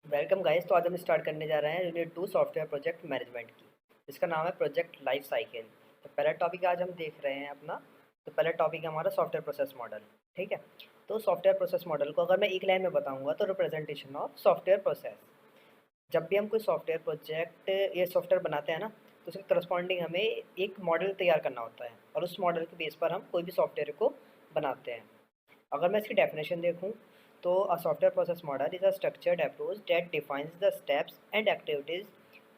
Welcome guys. तो आज हम स्टार्ट करने जा रहे हैं यूनिट 2 सॉफ्टवेयर प्रोजेक्ट मैनेजमेंट की, जिसका नाम है प्रोजेक्ट लाइफ साइकिल। तो पहला टॉपिक आज हम देख रहे हैं अपना। तो पहला टॉपिक है हमारा सॉफ्टवेयर प्रोसेस मॉडल। ठीक है। तो सॉफ्टवेयर प्रोसेस मॉडल को अगर मैं एक लाइन में बताऊंगा तो रिप्रेजेंटेशन ऑफ सॉफ्टवेयर प्रोसेस। जब भी हम कोई सॉफ्टवेयर प्रोजेक्ट या सॉफ्टवेयर बनाते हैं ना, तो उसके करस्पॉन्डिंग हमें एक मॉडल तैयार करना होता है और उस मॉडल के बेस पर हम कोई भी सॉफ्टवेयर को बनाते हैं। अगर मैं इसकी डेफिनेशन देखूं तो a software process model is a structured approach that defines the steps and activities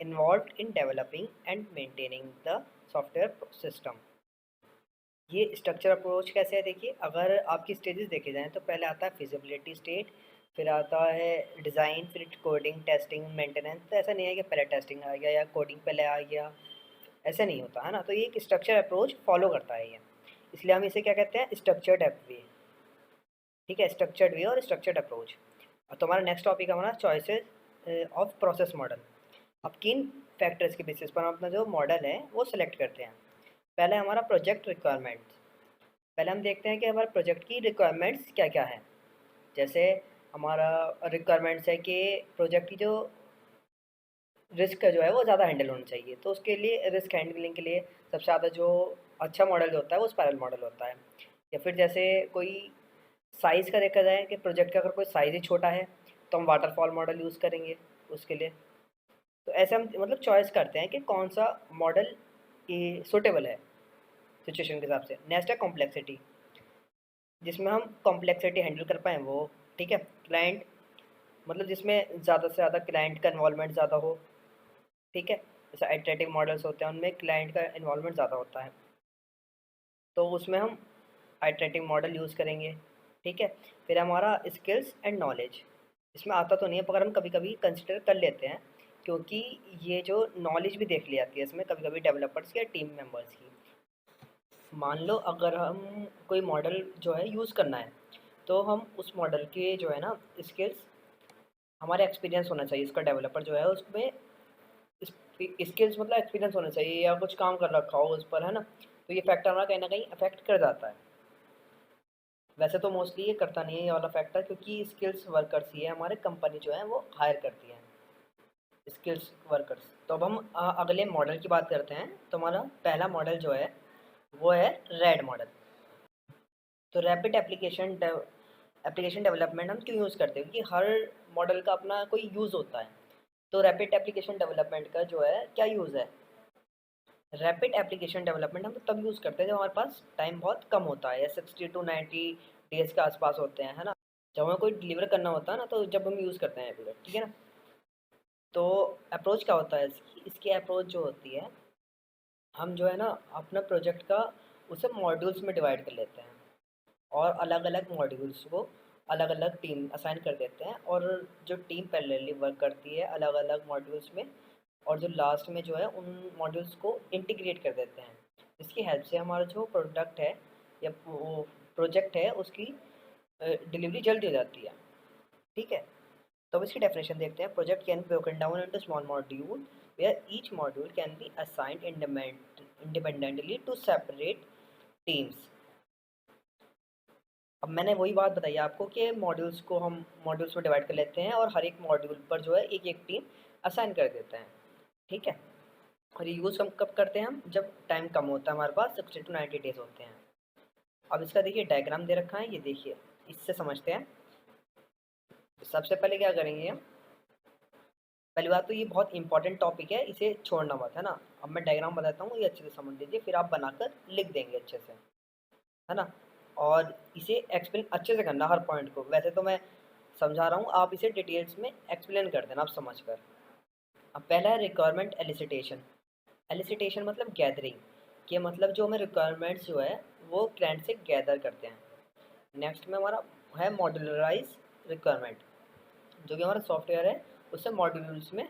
involved in developing and maintaining the software system. ये स्ट्रक्चर अप्रोच कैसे है, देखिए अगर आपकी स्टेजेस देखे जाएँ तो पहले आता है फिजिबिलिटी स्टेट, फिर आता है डिज़ाइन, फिर कोडिंग, टेस्टिंग, मेंटेनेंस। तो ऐसा नहीं है कि पहले टेस्टिंग आ गया या कोडिंग पहले आ गया, ऐसा नहीं होता है ना। तो ये एक स्ट्रक्चर अप्रोच फॉलो करता है ये, इसलिए हम इसे क्या कहते हैं, स्ट्रक्चर्ड वे। ठीक है, स्ट्रक्चर्ड वे और स्ट्रक्चर्ड अप्रोच। और तुम्हारा नेक्स्ट टॉपिक है हमारा चॉइसेस ऑफ प्रोसेस मॉडल। अब किन फैक्टर्स के बेसिस पर हम अपना जो मॉडल है वो सिलेक्ट करते हैं। पहले हमारा प्रोजेक्ट रिक्वायरमेंट्स। पहले हम देखते हैं कि हमारे प्रोजेक्ट की रिक्वायरमेंट्स क्या क्या है। जैसे हमारा रिक्वायरमेंट्स है कि प्रोजेक्ट की जो रिस्क जो है वो ज़्यादा हैंडल होना चाहिए। तो उसके लिए रिस्क हैंडलिंग के लिए सबसे ज़्यादा जो अच्छा मॉडल जो होता है वो स्पाइरल मॉडल होता है। या फिर जैसे कोई साइज़ का देखा जाए कि प्रोजेक्ट का अगर कोई साइज़ ही छोटा है तो हम वाटरफॉल मॉडल यूज़ करेंगे उसके लिए। तो ऐसे हम मतलब चॉइस करते हैं कि कौन सा मॉडल सूटेबल है सिचुएशन के हिसाब से। नेक्स्ट है कॉम्प्लेक्सिटी, जिसमें हम कॉम्प्लेक्सिटी हैंडल कर पाएँ वो। ठीक है। क्लाइंट मतलब जिसमें ज़्यादा से ज़्यादा क्लाइंट का इन्वॉल्वमेंट ज़्यादा हो। ठीक है। जैसे आइटरेटिव मॉडल्स होते हैं उनमें क्लाइंट का इन्वॉल्वमेंट ज़्यादा होता है, तो उसमें हम आइटरेटिव मॉडल यूज़ करेंगे। ठीक है। फिर हमारा स्किल्स एंड नॉलेज, इसमें आता तो नहीं है पर हम कभी कभी कंसिडर कर लेते हैं, क्योंकि ये जो नॉलेज भी देख ली जाती है इसमें कभी कभी डेवलपर्स की या टीम मेंबर्स की। मान लो अगर हम कोई मॉडल जो है यूज़ करना है, तो हम उस मॉडल के जो है ना स्किल्स, हमारे एक्सपीरियंस होना चाहिए। इसका डेवलपर जो है उसमें स्किल्स मतलब एक्सपीरियंस होना चाहिए या कुछ काम कर रखा हो उस पर, है ना। तो ये फैक्टर हमारा कहीं ना कहीं अफेक्ट कर जाता है। वैसे तो मोस्टली ये करता नहीं है ये वाला फैक्टर, क्योंकि स्किल्स वर्कर्स ही है हमारे कंपनी जो है वो हायर करती है स्किल्स वर्कर्स। तो अब हम अगले मॉडल की बात करते हैं। तो हमारा पहला मॉडल जो है वो है रेड मॉडल। तो रैपिड एप्लीकेशन डेवलपमेंट हम क्यों यूज़ करते हैं, क्योंकि हर मॉडल का अपना कोई यूज़ होता है। तो रैपिड एप्लीकेशन डेवलपमेंट का जो है क्या यूज़ है, रैपिड एप्लीकेशन डेवलपमेंट हम तब यूज़ करते हैं जब हमारे पास टाइम बहुत कम होता है या 60 to 90 डेज़ के आसपास होते हैं, है ना। जब हमें कोई डिलीवर करना होता है ना, तो जब हम यूज़ करते हैं एपीडेट। ठीक है ना। तो अप्रोच क्या होता है इसकी अप्रोच जो होती है, हम जो है ना अपना प्रोजेक्ट का उसे मॉड्यूल्स में डिवाइड कर लेते हैं और अलग अलग मॉड्यूल्स को अलग अलग टीम असाइन कर देते हैं, और जो टीम पैरेलली वर्क करती है अलग अलग मॉड्यूल्स में, और जो लास्ट में जो है उन मॉड्यूल्स को इंटीग्रेट कर देते हैं। इसकी हेल्प से हमारा जो प्रोडक्ट है या वो प्रोजेक्ट है उसकी डिलीवरी जल्दी हो जाती है। ठीक है। तो अब इसकी डेफिनेशन देखते हैं। Project can be broken down into small module where each module can be assigned independently to separate teams. अब मैंने वही बात बताई आपको कि मॉड्यूल्स को हम मॉड्यूल्स में डिवाइड कर लेते हैं और हर एक मॉड्यूल पर जो है एक एक टीम असाइन कर देते हैं। ठीक है। और ये यूज़ हम कब करते हैं, हम जब टाइम कम होता है हमारे पास, 60 to 90 डेज होते हैं। अब इसका देखिए डायग्राम दे रखा है, ये देखिए, इससे समझते हैं। सबसे पहले क्या करेंगे हम, पहली बात तो ये बहुत इंपॉर्टेंट टॉपिक है, इसे छोड़ना मत, है ना। अब मैं डायग्राम बताता हूँ, ये अच्छे से समझ लीजिए, फिर आप बनाकर लिख देंगे अच्छे से, है ना। और इसे एक्सप्लेन अच्छे से करना हर पॉइंट को। वैसे तो मैं समझा रहा हूँ, आप इसे डिटेल्स में एक्सप्लेन कर देना आप समझ कर। अब पहला है रिक्वायरमेंट एलिसिटेशन। एलिसिटेशन मतलब गैदरिंग, कि मतलब जो हमें रिक्वायरमेंट्स जो है वो क्लाइंट से गैदर करते हैं। नेक्स्ट में हमारा है मॉड्यूलराइज रिक्वायरमेंट, जो कि हमारा सॉफ्टवेयर है उसे मॉड्यूल्स में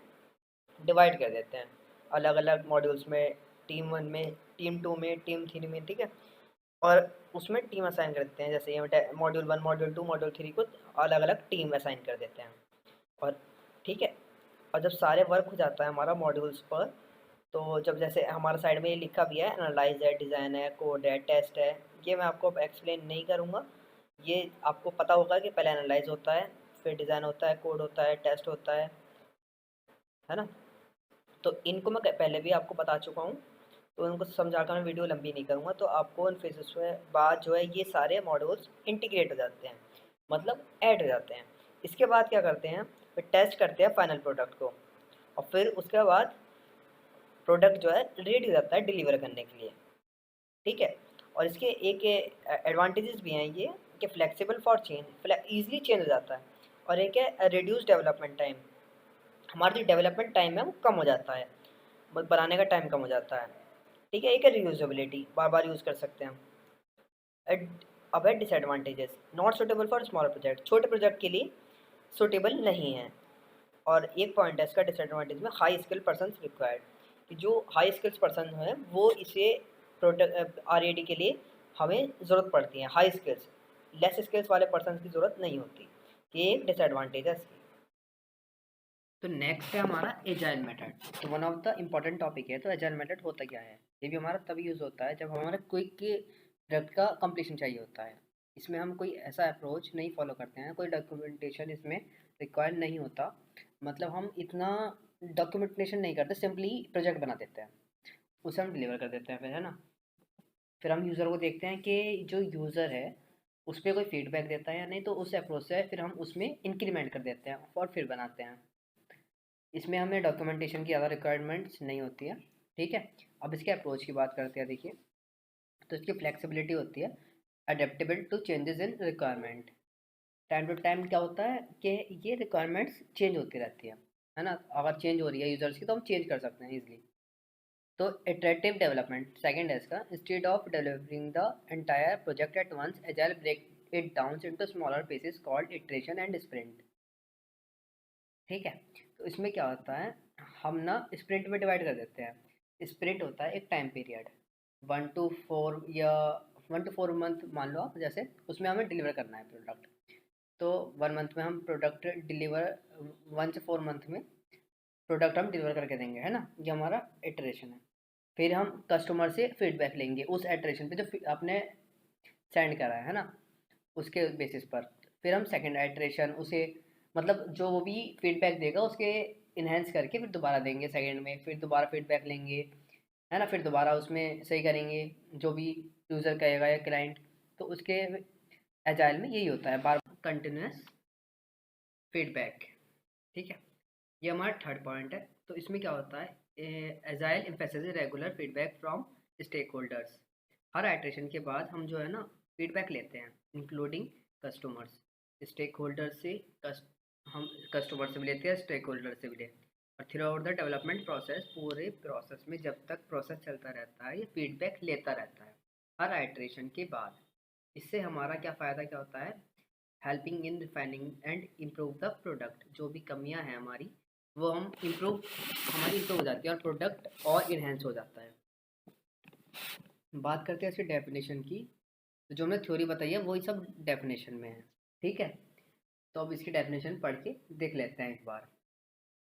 डिवाइड कर देते हैं, अलग अलग मॉड्यूल्स में, टीम 1 में, टीम 2 में, टीम 3 में। ठीक है। और उसमें टीम असाइन कर देते हैं, जैसे ये मॉड्यूल 1, मॉड्यूल 2, मॉड्यूल 3 को अलग अलग टीम असाइन कर देते हैं। और ठीक है। और जब सारे वर्क हो जाता है हमारा मॉड्यूल्स पर, तो जब जैसे हमारे साइड में ये लिखा भी है, एनालाइज है, डिज़ाइन है, कोड है, टेस्ट है, ये मैं आपको अब एक्सप्लेन नहीं करूँगा, ये आपको पता होगा कि पहले एनालाइज होता है, फिर डिज़ाइन होता है, कोड होता है, टेस्ट होता है ना। तो इनको मैं पहले भी आपको बता चुका हूँ, तो उनको समझाकर मैं वीडियो लंबी नहीं करूँगा। तो आपको इन फेजेस में बाद जो है ये सारे मॉड्यूल्स इंटीग्रेट हो जाते हैं, मतलब ऐड हो जाते हैं। इसके बाद क्या करते हैं, फिर टेस्ट करते हैं फाइनल प्रोडक्ट को, और फिर उसके बाद प्रोडक्ट जो है रेडी हो जाता है डिलीवर करने के लिए, ठीक है। और इसके एक एडवांटेजेस भी हैं ये, कि flexible for change, easily change हो जाता है। और एक है रिड्यूस डेवलपमेंट टाइम, हमारा जो डेवलपमेंट टाइम है वो कम हो जाता है, बनाने का टाइम कम हो जाता है, ठीक है। एक है रीयूजेबिलिटी, बार बार यूज़ कर सकते हैं हम। अब है disadvantages, not suitable for small project, छोटे प्रोजेक्ट के लिए सुटेबल नहीं है। और एक पॉइंट है इसका डिसएडवांटेज में, हाई स्किल पर्सन रिक्वायर्ड, कि जो हाई स्किल्स पर्सन है वो इसे प्रोडक्ट आर के लिए हमें ज़रूरत पड़ती है हाई स्किल्स, लेस स्किल्स वाले पर्सन की ज़रूरत नहीं होती। ये एक डिसएडवांटेज है इसकी। तो नेक्स्ट है हमारा एजाइल मेथड, तो one of the important topic है। तो एजाइल मेथड होता क्या है, ये भी हमारा तभी यूज़ होता है जब हमारा क्विक प्रोडक्ट का कंप्लीशन चाहिए होता है। इसमें हम कोई ऐसा अप्रोच नहीं फॉलो करते हैं, कोई डॉक्यूमेंटेशन इसमें रिक्वायर्ड नहीं होता, मतलब हम इतना डॉक्यूमेंटेशन नहीं करते, सिंपली प्रोजेक्ट बना देते हैं, उसे हम डिलीवर कर देते हैं फिर, है ना। फिर हम यूज़र को देखते हैं कि जो यूज़र है उस पर कोई फीडबैक देता है या नहीं, तो उस अप्रोच से फिर हम उसमें इंक्रीमेंट कर देते हैं और फिर बनाते हैं। इसमें हमें डॉक्यूमेंटेशन की ज़्यादा रिक्वायरमेंट्स नहीं होती है, ठीक है। अब इसके अप्रोच की बात करते हैं, देखिए। तो इसकी फ्लेक्सिबिलिटी होती है, adaptable to changes in requirement, time to time क्या होता है कि ये रिक्वायरमेंट्स चेंज होती रहती है ना। अगर चेंज हो रही है यूज़र्स की तो हम चेंज कर सकते हैं ईजिली। तो इटरेटिव डेवलपमेंट सेकंड है इसका, instead of delivering the entire project at once, agile break it down into smaller pieces called iteration and sprint, ठीक है। तो इसमें क्या होता है, हम ना स्प्रिंट में डिवाइड कर देते हैं। स्प्रिंट होता है एक टाइम पीरियड, 1 to 4 या 1 to 4 मंथ मान लो आप, जैसे उसमें हमें डिलीवर करना है प्रोडक्ट। तो 1 मंथ में हम प्रोडक्ट डिलीवर, 1 से 4 मंथ में प्रोडक्ट हम डिलीवर करके देंगे, है ना। ये हमारा इटरेशन है। फिर हम कस्टमर से फीडबैक लेंगे उस इटरेशन पे जो आपने सेंड करा है ना, उसके बेसिस पर। फिर हम सेकंड आइट्रेशन उसे, मतलब जो वो भी फीडबैक देगा उसके इन्हेंस करके फिर दोबारा देंगे सेकंड में, फिर दोबारा फीडबैक लेंगे, है ना। फिर दोबारा उसमें सही करेंगे जो भी यूज़र कहेगा या क्लाइंट। तो उसके एजाइल में यही होता है, बार कंटिन्यूस फीडबैक, ठीक है। ये हमारा थर्ड पॉइंट है। तो इसमें क्या होता है, agile emphasizes regular feedback from stakeholders, हर आइट्रेशन के बाद हम जो है ना फीडबैक लेते हैं, इंक्लूडिंग कस्टमर्स, स्टेक होल्डर से हम कस्टमर से भी लेते हैं, स्टेक होल्डर से भी लेते हैं। और through out the development process, पूरे प्रोसेस में जब तक प्रोसेस चलता रहता है ये फीडबैक लेता रहता है हर आइट्रेशन के बाद। इससे हमारा क्या फ़ायदा क्या होता है, helping in refining and improve the product, जो भी कमियां हैं हमारी वो हम हमारी इम्प्रूव हो जाती है और प्रोडक्ट और इन्हेंस हो जाता है। बात करते हैं इसकी डेफिनेशन की, तो जो हमने थ्योरी बताई है वही सब डेफिनेशन में है, ठीक है। तो अब इसकी डेफिनेशन पढ़ के देख लेते हैं एक बार।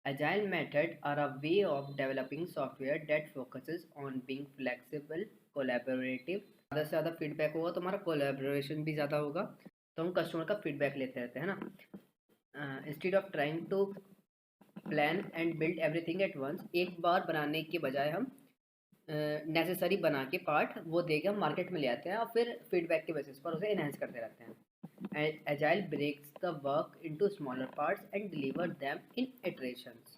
Agile method are a way of developing software that focuses on being flexible, collaborative। ज़्यादा से ज़्यादा फीडबैक होगा तो हमारा कोलेबोरेशन भी ज़्यादा होगा, तो हम कस्टमर का फीडबैक लेते रहते हैं ना। Instead of trying to plan and build everything at once, एक बार बनाने के बजाय हम नेसेसरी बना के पार्ट वो दे के हम मार्केट में ले आते हैं और फिर फीडबैक के बेसिस पर उसे इन्हेंस करते रहते हैं। Agile breaks the work into smaller parts and deliver them in iterations,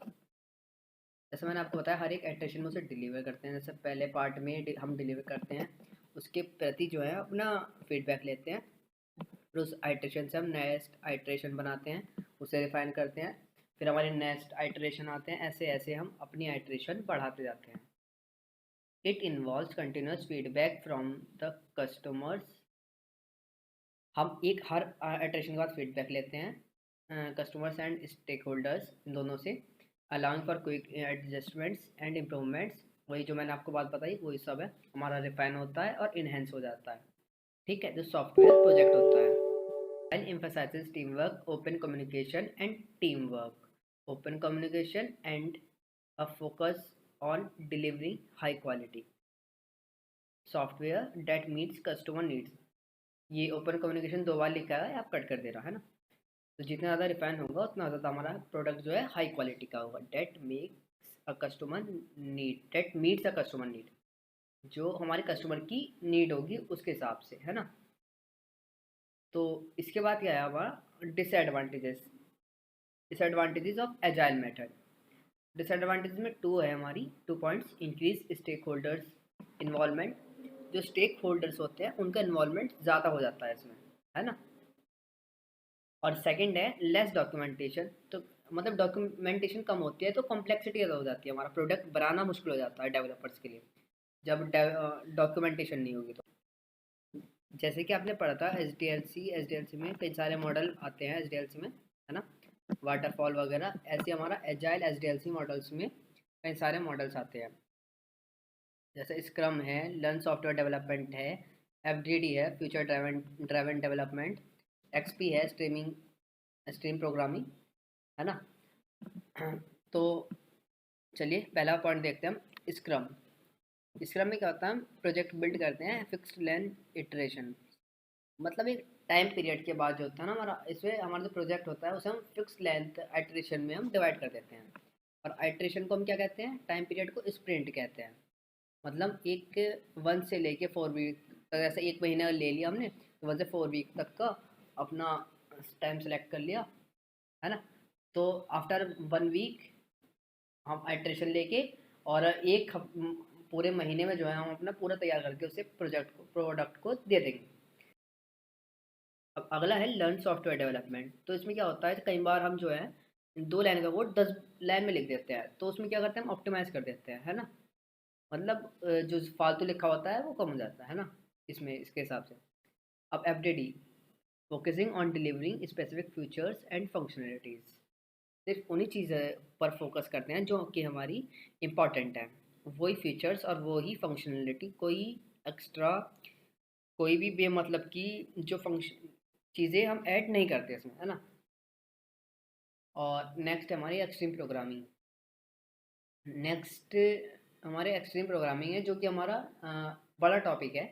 जैसे मैंने आपको बताया हर एक इटरेशन में उसे डिलीवर करते हैं। जैसे पहले पार्ट में हम डिलीवर करते हैं, उसके प्रति जो है अपना फीडबैक लेते हैं, फिर उस आइट्रेशन से हम नेक्स्ट आइट्रेशन बनाते हैं, उसे रिफाइन करते हैं, फिर हमारे नेक्स्ट आइट्रेशन आते हैं, ऐसे ऐसे हम अपनी आइट्रेशन बढ़ाते जाते हैं। It involves continuous feedback from the customers, हम एक हर आइट्रेशन के बाद फीडबैक लेते हैं कस्टमर्स एंड स्टेक होल्डर्स इन दोनों से, allowing for quick adjustments and improvements, वही जो मैंने आपको बात बताई वही सब है, हमारा रिफाइन होता है और इन्हेंस हो जाता है, ठीक है। जो सॉफ्टवेयर प्रोजेक्ट होता है, and emphasizes teamwork, open communication and teamwork, open communication and a focus on delivering high quality software that meets customer needs, ये ओपन कम्युनिकेशन 2 बार लिखा है, आप कट कर दे रहा है ना। तो जितना ज़्यादा रिफाइन होगा उतना ज़्यादा हमारा प्रोडक्ट जो है हाई क्वालिटी का होगा। That makes a customer need, that meets a customer need, जो हमारे कस्टमर की नीड होगी उसके हिसाब से, है ना। तो इसके बाद क्या है हमारा disadvantages, disadvantages of agile method. Disadvantage में 2 है हमारी, 2 points. Increase stakeholders involvement, जो स्टेक होल्डर्स होते हैं उनका इन्वॉल्वमेंट ज़्यादा हो जाता है इसमें, है ना। और सेकंड है लेस डॉक्यूमेंटेशन, तो मतलब डॉक्यूमेंटेशन कम होती है तो कॉम्प्लेक्सिटी ज़्यादा हो जाती है, हमारा प्रोडक्ट बनाना मुश्किल हो जाता है डेवलपर्स के लिए जब डॉक्यूमेंटेशन नहीं होगी। तो जैसे कि आपने पढ़ा था एच डी एल सी में कई सारे मॉडल आते हैं एच में, है ना, वाटरफॉल वगैरह। ऐसे हमारा एजाइल एच मॉडल्स में कई सारे मॉडल्स आते हैं, जैसे स्क्रम है, लर्न सॉफ्टवेयर डेवलपमेंट है, एफडीडी है, फ्यूचर ड्राइवन डेवलपमेंट, एक्सपी है, स्ट्रीम प्रोग्रामिंग, है ना। तो चलिए पहला पॉइंट देखते हैं हम, स्क्रम। स्क्रम में क्या होता है, हम प्रोजेक्ट बिल्ड करते हैं फिक्स्ड लेंथ इटरेशन, मतलब एक टाइम पीरियड के बाद जो होता है ना हमारा, इसमें हमारा जो प्रोजेक्ट होता है उसे हम फिक्स लेंथ आइट्रेशन में हम डिवाइड कर देते हैं। और आइट्रेशन को हम क्या कहते हैं, टाइम पीरियड को स्प्रिंट कहते हैं। मतलब एक 1 से लेके 4 वीक तक, ऐसे एक महीना ले लिया हमने तो 1 से 4 वीक तक का अपना टाइम सेलेक्ट कर लिया, है ना। तो आफ्टर 1 वीक हम आइट्रेशन लेके और पूरे महीने में जो है हम अपना पूरा तैयार करके उसे प्रोडक्ट को दे देंगे। अब अगला है लर्न सॉफ्टवेयर डेवलपमेंट। तो इसमें क्या होता है, कई बार हम जो है 2 लाइन का कोड 10 लाइन में लिख देते हैं, तो उसमें क्या करते हैं हम ऑप्टिमाइज कर देते हैं, है ना। मतलब जो फालतू लिखा होता है वो कम हो जाता है ना इसमें, इसके हिसाब से। अब FDD, focusing on delivering specific features and functionalities, सिर्फ उन्हीं चीज़ें पर फोकस करते हैं जो कि हमारी इम्पॉर्टेंट है, वही फीचर्स और वही फंक्शनलिटी, कोई एक्स्ट्रा कोई भी बेमतलब की जो फंक्शन चीज़ें हम ऐड नहीं करते इसमें, है ना। और नेक्स्ट है हमारी एक्सट्रीम प्रोग्रामिंग। नेक्स्ट हमारे एक्सट्रीम प्रोग्रामिंग है जो कि हमारा बड़ा टॉपिक है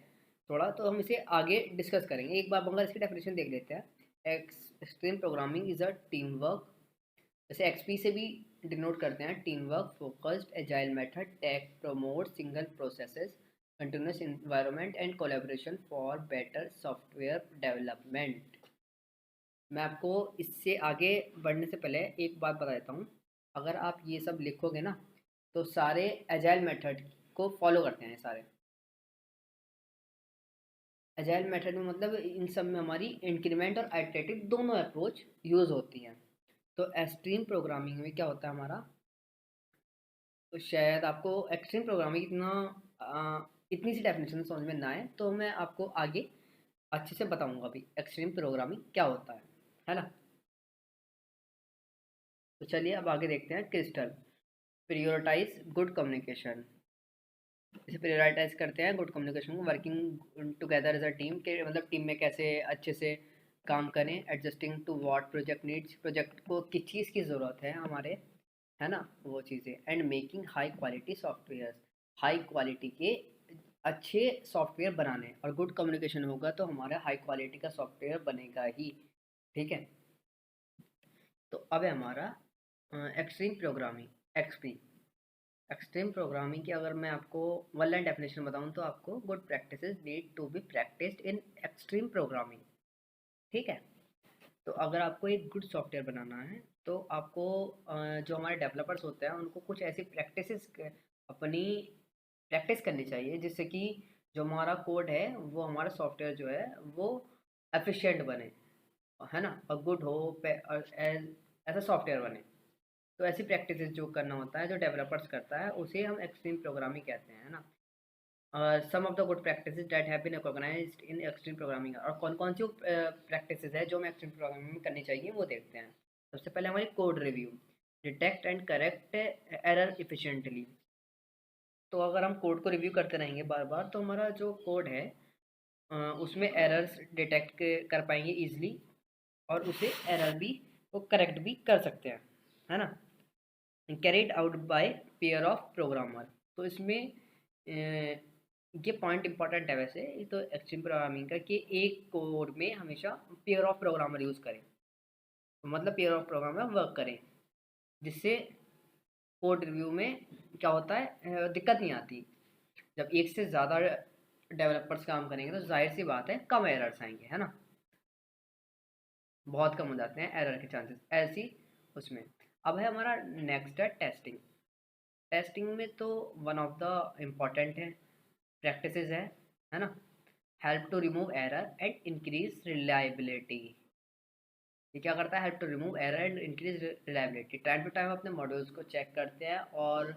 थोड़ा, तो हम इसे आगे डिस्कस करेंगे। एक बार मगर इसकी डेफिनेशन देख लेते हैं। Extreme programming is a team work, जैसे एक्सपी से भी डिनोट करते हैं, team work focused agile method take promote single processes continuous environment and collaboration for better software development. मैं आपको इससे आगे बढ़ने से पहले एक बात बता देता हूँ। अगर आप ये सब लिखोगे ना तो सारे एजाइल मेथड को फॉलो करते हैं सारे। एजाइल मेथड में मतलब इन सब में हमारी इंक्रीमेंट और आइटरेटिव दोनों अप्रोच यूज़ होती हैं। तो एक्सट्रीम प्रोग्रामिंग में क्या होता है हमारा, तो शायद आपको एक्सट्रीम प्रोग्रामिंग इतनी सी डेफिनेशन समझ में ना आए, तो मैं आपको आगे अच्छे से बताऊंगा अभी एक्सट्रीम प्रोग्रामिंग क्या होता है ना। तो चलिए अब आगे देखते हैं। क्रिस्टल प्रियोरिटाइज गुड कम्युनिकेशन, इसे प्रियोरिटाइज करते हैं गुड कम्युनिकेशन को, working together as a team के, मतलब टीम में कैसे अच्छे से काम करें, adjusting to what project needs, project को किस चीज़ की ज़रूरत है हमारे, है ना, वो चीज़ें। And making high quality software, high quality के अच्छे सॉफ्टवेयर बनाने, और गुड कम्युनिकेशन होगा तो हमारा हाई क्वालिटी का सॉफ्टवेयर बनेगा ही, ठीक है। तो अब है हमारा extreme programming XP. Extreme programming की अगर मैं आपको वन लाइन डेफिनेशन बताऊं तो आपको good practices need to be practised in extreme programming, ठीक है। तो अगर आपको एक गुड सॉफ्टवेयर बनाना है तो आपको जो हमारे डेवलपर्स होते हैं उनको कुछ ऐसी प्रैक्टिसेस अपनी प्रैक्टिस करनी चाहिए जिससे कि जो हमारा कोड है वो हमारा सॉफ्टवेयर जो है वो एफिशिएंट बने, है ना, और गुड हो, ऐसा सॉफ्टवेयर बने। तो ऐसी प्रैक्टिसेस जो करना होता है, जो डेवलपर्स करता है, उसे हम एक्सट्रीम प्रोग्रामिंग कहते हैं, है ना। Some of the good practices that have been recognised in extreme programming, और कौन कौन सी प्रैक्टिसेस है जो हमें एक्सट्रीम प्रोग्रामिंग में करनी चाहिए वो देखते हैं। सबसे पहले हमारी code review, detect and correct error efficiently. तो अगर हम कोड को रिव्यू करते रहेंगे बार बार तो हमारा जो कोड है उसमें एरर्स डिटेक्ट कर पाएंगे ईजिली, और उसे एरर भी वो करेक्ट भी कर सकते हैं, है ना। Carried out by pair of programmer, तो इसमें ये पॉइंट इंपॉर्टेंट है वैसे, ये तो एक्सट्रीम प्रोग्रामिंग का, कि एक कोड में हमेशा पेयर ऑफ प्रोग्रामर यूज़ करें, मतलब पेयर ऑफ प्रोग्रामर वर्क करें, जिससे कोड रिव्यू में क्या होता है, दिक्कत नहीं आती। जब एक से ज़्यादा डेवलपर्स काम करेंगे तो जाहिर सी बात है कम एरर्स आएंगे, है ना, बहुत कम हो जाते हैं एरर के चांसेस ऐसी उसमें। अब है हमारा नेक्स्ट है टेस्टिंग। टेस्टिंग में तो वन ऑफ द इम्पॉर्टेंट है प्रैक्टिसेस है ना, help to remove error and increase reliability. ये क्या करता है, help to remove error and increase reliability. Time to time अपने मॉड्यूल्स को चेक करते हैं, और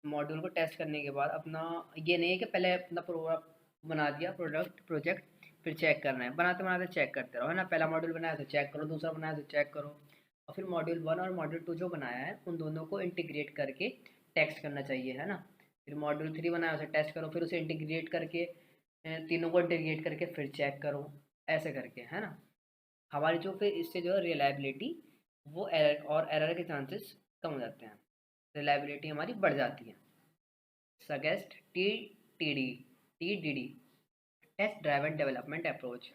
मॉड्यूल को टेस्ट करने के बाद अपना, ये नहीं है कि पहले अपना प्रोग्राम बना दिया प्रोजेक्ट फिर चेक करना है, बनाते बनाते चेक करते रहो, है ना। पहला मॉड्यूल बनाया तो चेक करो, दूसरा बनाया तो चेक करो, और फिर मॉड्यूल 1 और मॉड्यूल 2 जो बनाया है उन दोनों को इंटीग्रेट करके टेस्ट करना चाहिए, है ना। फिर मॉड्यूल 3 बनाया उसे टेस्ट करो, फिर उसे इंटीग्रेट करके तीनों को इंटीग्रेट करके फिर चेक करो, ऐसे करके, है ना। हमारी जो फिर इससे जो है रिलायबिलिटी, वो एरर और एरर के चांसेस कम हो जाते हैं, रिलायबिलिटी हमारी बढ़ जाती है। Suggest TDD, TDD, test driven development approach.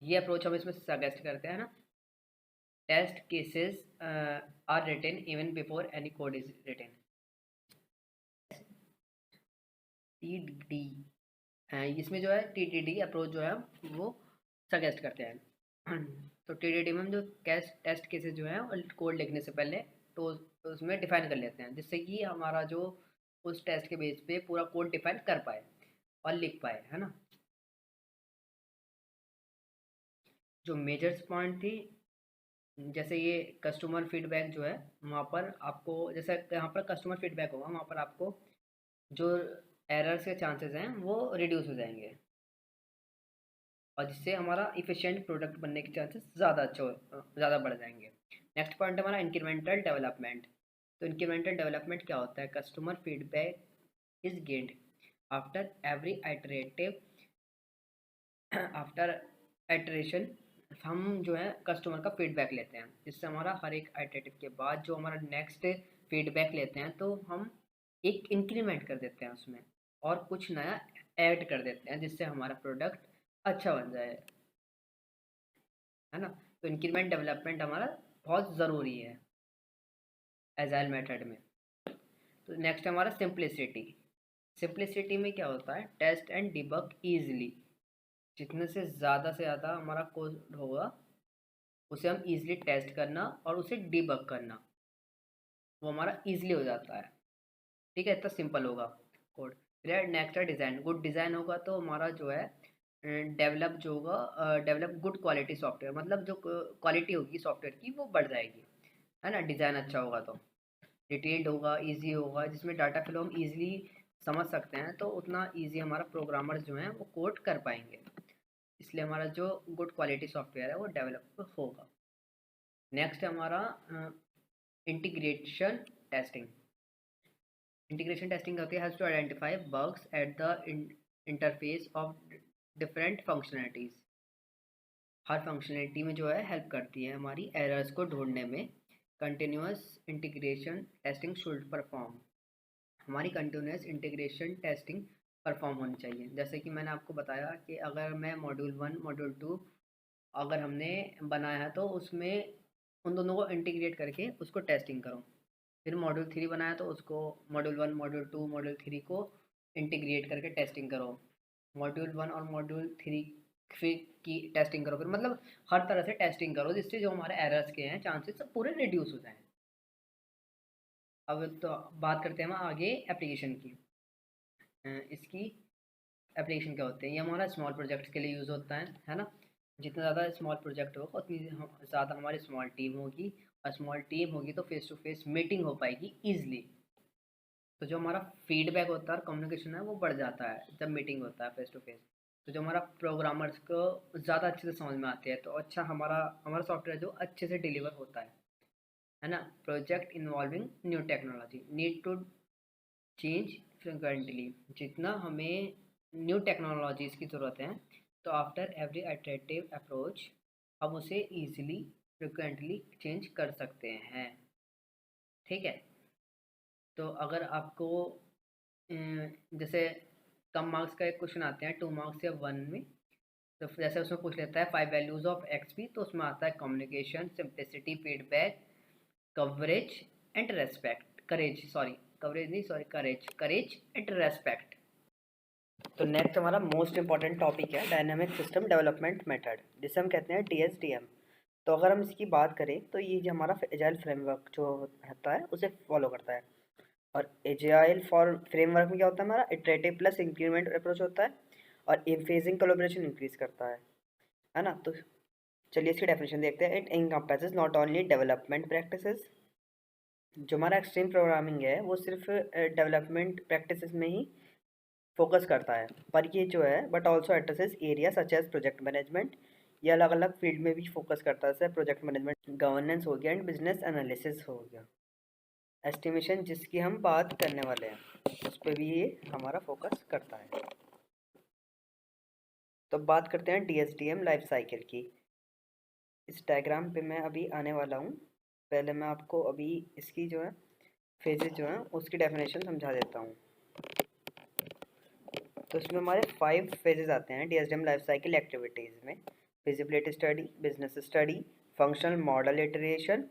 ये अप्रोच हम इसमें सजेस्ट करते हैं ना। Test cases are written even before any code is written. TDD, इसमें जो है TDD अप्रोच जो है वो सजेस्ट करते हैं। तो TDD में हम जो टेस्ट केसेस जो है कोड लिखने से पहले तो उसमें डिफाइन कर लेते हैं, जिससे कि हमारा जो उस टेस्ट के बेस पे पूरा कोड डिफाइन कर पाए और लिख पाए, है ना। जो मेजर्स पॉइंट थी, जैसे ये कस्टमर फीडबैक जो है, वहाँ पर आपको जैसे यहाँ पर कस्टमर फीडबैक होगा, वहाँ पर आपको जो एरर्स के चांसेस हैं वो रिड्यूस हो जाएंगे, और जिससे हमारा इफ़िशिएंट प्रोडक्ट बनने के चांसेस ज़्यादा बढ़ जाएंगे। नेक्स्ट पॉइंट है हमारा इंक्रीमेंटल डेवलपमेंट। तो इंक्रीमेंटल डेवलपमेंट क्या होता है, customer feedback is gained after every iterative, after iteration. हम जो है कस्टमर का फीडबैक लेते हैं, जिससे हमारा हर एक आइटरेटिव के बाद जो हमारा नेक्स्ट फीडबैक लेते हैं तो हम एक इंक्रीमेंट कर देते हैं उसमें, और कुछ नया ऐड कर देते हैं, जिससे हमारा प्रोडक्ट अच्छा बन जाए, है ना। तो इंक्रीमेंट डेवलपमेंट हमारा बहुत ज़रूरी है एजाइल मेथड में। तो नेक्स्ट हमारा सिंप्लिसिटी। सिंप्लिसिटी में क्या होता है, टेस्ट एंड डिबग ईजिली। जितने से ज़्यादा हमारा कोड होगा उसे हम ईजिली टेस्ट करना और उसे डिबग करना, वो हमारा ईजिली हो जाता है, ठीक है, इतना सिंपल होगा कोड। फिर नेक्स्ट है डिज़ाइन। गुड डिज़ाइन होगा तो हमारा जो है डेवलप जो होगा, डेवलप गुड क्वालिटी सॉफ्टवेयर, मतलब जो क्वालिटी होगी सॉफ्टवेयर की वो बढ़ जाएगी, है ना। डिज़ाइन अच्छा होगा तो डिटेल्ड होगा, इजी होगा, जिसमें डाटा फ्लो हम इजीली समझ सकते हैं, तो उतना इजी हमारा प्रोग्रामर्स जो हैं वो कोड कर पाएंगे, इसलिए हमारा जो गुड क्वालिटी सॉफ्टवेयर है वो डेवलप होगा। नेक्स्ट है हमारा इंटीग्रेशन टेस्टिंग। इंटीग्रेशन टेस्टिंग होती है helps to identify bugs at the interface of different functionalities. हर फंक्शनलिटी में जो है हेल्प करती है हमारी एरर्स को ढूंढने में। Continuous integration testing should perform. हमारी कंटिन्यूस इंटीग्रेशन टेस्टिंग परफॉर्म होनी चाहिए। जैसे कि मैंने आपको बताया कि अगर मैं मॉड्यूल 1 मॉड्यूल 2 अगर हमने बनाया है तो उसमें उन दोनों को इंटीग्रेट करके उसको टेस्टिंग करो। फिर मॉड्यूल 3 बनाया तो उसको मॉड्यूल 1 मॉड्यूल 2 मॉड्यूल 3 को इंटीग्रेट करके टेस्टिंग करो। मॉड्यूल 1 और मॉड्यूल 3 की टेस्टिंग करो, फिर मतलब हर तरह से टेस्टिंग करो, जिससे जो हमारे एरर्स के हैं चांसेस सब पूरे रिड्यूस हो जाएं। अब तो बात करते हैं हम आगे एप्लीकेशन की। इसकी एप्लीकेशन क्या होते हैं, ये हमारा स्मॉल प्रोजेक्ट्स के लिए यूज़ होता है ना। जितना ज़्यादा स्मॉल प्रोजेक्ट होगा उतनी ज़्यादा हमारी स्मॉल टीम होगी, और स्मॉल टीम होगी तो फेस टू फेस मीटिंग हो पाएगी ईजिली। तो जो हमारा फीडबैक होता है और कम्युनिकेशन है वो बढ़ जाता है जब मीटिंग होता है फेस टू फेस। तो जो हमारा प्रोग्रामर्स को ज़्यादा अच्छे से समझ में आते हैं, तो अच्छा हमारा हमारा सॉफ्टवेयर जो अच्छे से डिलीवर होता है ना। Project involving new technology need to change frequently. जितना हमें न्यू टेक्नोलॉजीज़ की ज़रूरत है, तो आफ्टर एवरी आइटरेटिव अप्रोच हम उसे ईजिली फ्रिक्वेंटली चेंज कर सकते हैं, ठीक है। तो अगर आपको जैसे कम मार्क्स का एक क्वेश्चन आते हैं 2 मार्क्स या 1 में, तो जैसे उसमें पूछ लेता है 5 वैल्यूज ऑफ एक्स पी, तो उसमें आता है communication, simplicity, feedback, coverage and respect, courage, sorry coverage नहीं, sorry courage, courage and respect. तो नेक्स्ट हमारा मोस्ट इंपॉर्टेंट टॉपिक है डायनामिक सिस्टम डेवलपमेंट मेथड, जिसे हम कहते हैं DSDM। तो अगर हम इसकी बात करें तो ये जो हमारा एजाइल फ्रेमवर्क जो होता है उसे फॉलो करता है। और एजाइल फॉर फ्रेमवर्क में क्या होता है, हमारा इटरेटिव प्लस इंक्रीमेंट अप्रोच होता है और फेजिंग कोलैबोरेशन इंक्रीज करता है ना। तो चलिए इसकी डेफिनेशन देखते हैं। It encompasses not only development practices, जो हमारा एक्सट्रीम प्रोग्रामिंग है वो सिर्फ डेवलपमेंट प्रैक्टिसेस में ही फोकस करता है, पर ये जो है but also addresses area such as project management, ये अलग अलग फील्ड में भी फोकस करता है, जैसे प्रोजेक्ट मैनेजमेंट, गवर्नेंस हो गया एंड बिजनेस एनालिसिस हो गया, एस्टिमेशन जिसकी हम बात करने वाले हैं उस पर भी ये हमारा फोकस करता है। तो बात करते हैं DSDM लाइफ साइकिल की। इस डायग्राम पे मैं अभी आने वाला हूँ, पहले मैं आपको अभी इसकी जो है फेजेस जो है उसकी डेफिनेशन समझा देता हूँ। तो इसमें हमारे 5 फेजेस आते हैं DSDM लाइफ साइकिल एक्टिविटीज़ में। Feasibility study, business study, functional model iteration,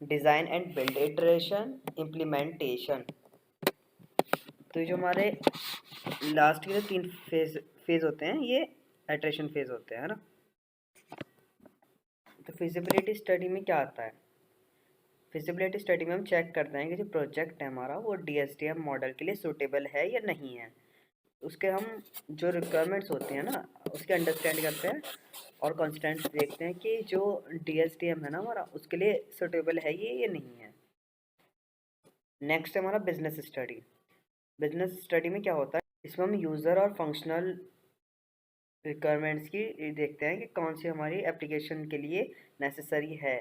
design and build iteration, implementation. तो ये जो हमारे लास्ट के जो 3 फेज होते हैं ये इटरेशन फेज होते हैं, है ना। तो फिजिबिलिटी स्टडी में क्या आता है, फिजिबिलिटी स्टडी में हम चेक करते हैं कि जो प्रोजेक्ट है हमारा वो DSDM मॉडल के लिए सूटेबल है या नहीं है। उसके हम जो रिक्वायरमेंट्स होते हैं ना उसके अंडरस्टैंड करते हैं और कॉन्स्टेंट्स देखते हैं कि जो DSDM है ना हमारा उसके लिए सूटेबल है ये या नहीं है। नेक्स्ट है हमारा बिजनेस स्टडी। बिजनेस स्टडी में क्या होता है, इसमें हम यूज़र और फंक्शनल रिक्वायरमेंट्स की देखते हैं कि कौन सी हमारी एप्लीकेशन के लिए नेसेसरी है।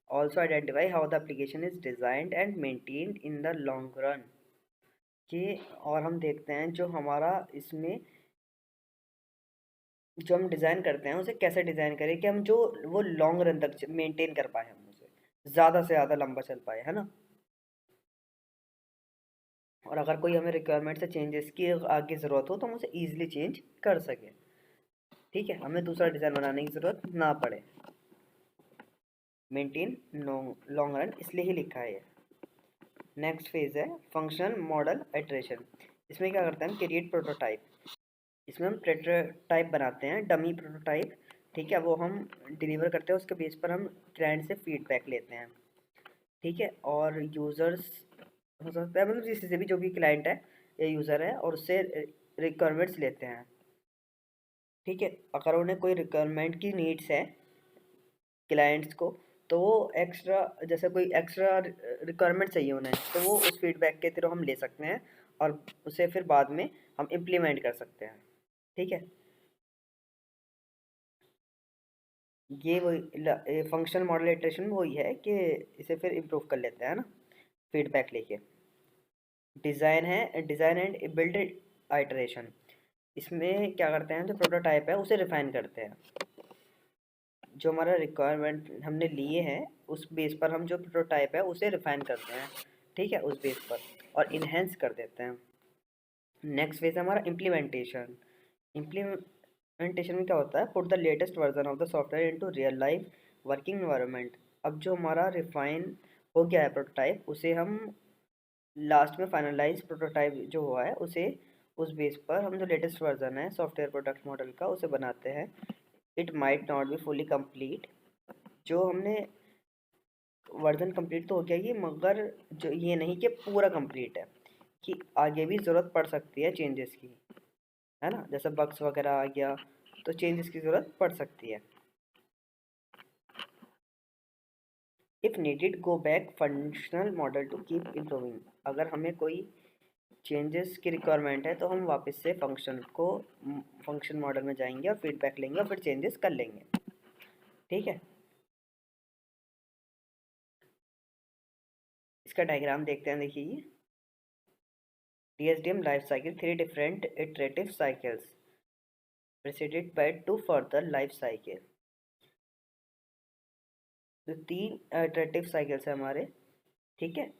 Also identify how the application is designed and maintained in the long run कि, और हम देखते हैं जो हमारा इसमें जो हम डिज़ाइन करते हैं उसे कैसे डिज़ाइन करें कि हम जो वो लॉन्ग रन तक मेंटेन कर पाए, हम उसे ज़्यादा से ज़्यादा लंबा चल पाए, है ना। और अगर कोई हमें रिक्वायरमेंट से चेंजेस की आगे ज़रूरत हो तो हम उसे ईजिली चेंज कर सकें, ठीक है, हमें दूसरा डिज़ाइन बनाने की ज़रूरत ना पड़े। मेंटेन लॉन्ग रन इसलिए ही लिखा है। नेक्स्ट फेज है फंक्शन मॉडल इटरेशन। इसमें क्या करते हैं हम, क्रिएट प्रोटोटाइप। इसमें हम प्रोटोटाइप बनाते हैं, डमी प्रोटोटाइप, ठीक है, वो हम डिलीवर करते हैं, उसके बेस पर हम क्लाइंट से फीडबैक लेते हैं, ठीक है। और यूज़र्स हो सकता है मतलब जिससे भी जो भी क्लाइंट है या यूज़र है और उससे रिक्वायरमेंट्स लेते हैं, ठीक है। अगर उन्हें कोई रिक्वायरमेंट की नीड्स है क्लाइंट्स को, तो वो एक्स्ट्रा जैसे कोई एक्स्ट्रा रिक्वायरमेंट चाहिए उन्हें, तो वो उस फीडबैक के थ्रू हम ले सकते हैं और उसे फिर बाद में हम इम्प्लीमेंट कर सकते हैं, ठीक है। ये वही फंक्शनल मॉडल इटरेशन में वही है कि इसे फिर इम्प्रूव कर लेते हैं ना फीडबैक लेके। डिज़ाइन है डिज़ाइन एंड बिल्ड आइटरेशन। इसमें क्या करते हैं, जो प्रोटोटाइप है उसे रिफाइन करते हैं, जो हमारा रिक्वायरमेंट हमने लिए हैं उस बेस पर हम जो प्रोटोटाइप है उसे रिफाइन करते हैं, ठीक है, उस बेस पर और इन्हेंस कर देते हैं। नेक्स्ट फेज है हमारा इम्प्लीमेंटेशन। इम्प्लीमेंटेशन में क्या होता है, put the latest version of the software into real life working environment. अब जो हमारा रिफाइन हो गया है प्रोटोटाइप, उसे हम लास्ट में फाइनलाइज प्रोटोटाइप जो हुआ है उसे उस बेस पर हम जो लेटेस्ट वर्जन है सॉफ्टवेयर प्रोडक्ट मॉडल का उसे बनाते हैं। It might not be fully complete, जो हमने वर्जन कंप्लीट तो हो गया ये, मगर जो ये नहीं कि पूरा कंप्लीट है, कि आगे भी ज़रूरत पड़ सकती है चेंजेस की, है ना, जैसे बग्स वगैरह आ गया तो चेंजेस की ज़रूरत पड़ सकती है। If needed go back functional model to keep improving. अगर हमें कोई चेंजेस की रिक्वायरमेंट है तो हम वापस से फंक्शन मॉडल में जाएंगे और फीडबैक लेंगे और फिर चेंजेस कर लेंगे, ठीक है। इसका डायग्राम देखते हैं, देखिए DSDM life cycle, 3 different iterative cycles preceded by 2 further life cycle। जो 3 iterative cycles है हमारे, ठीक है,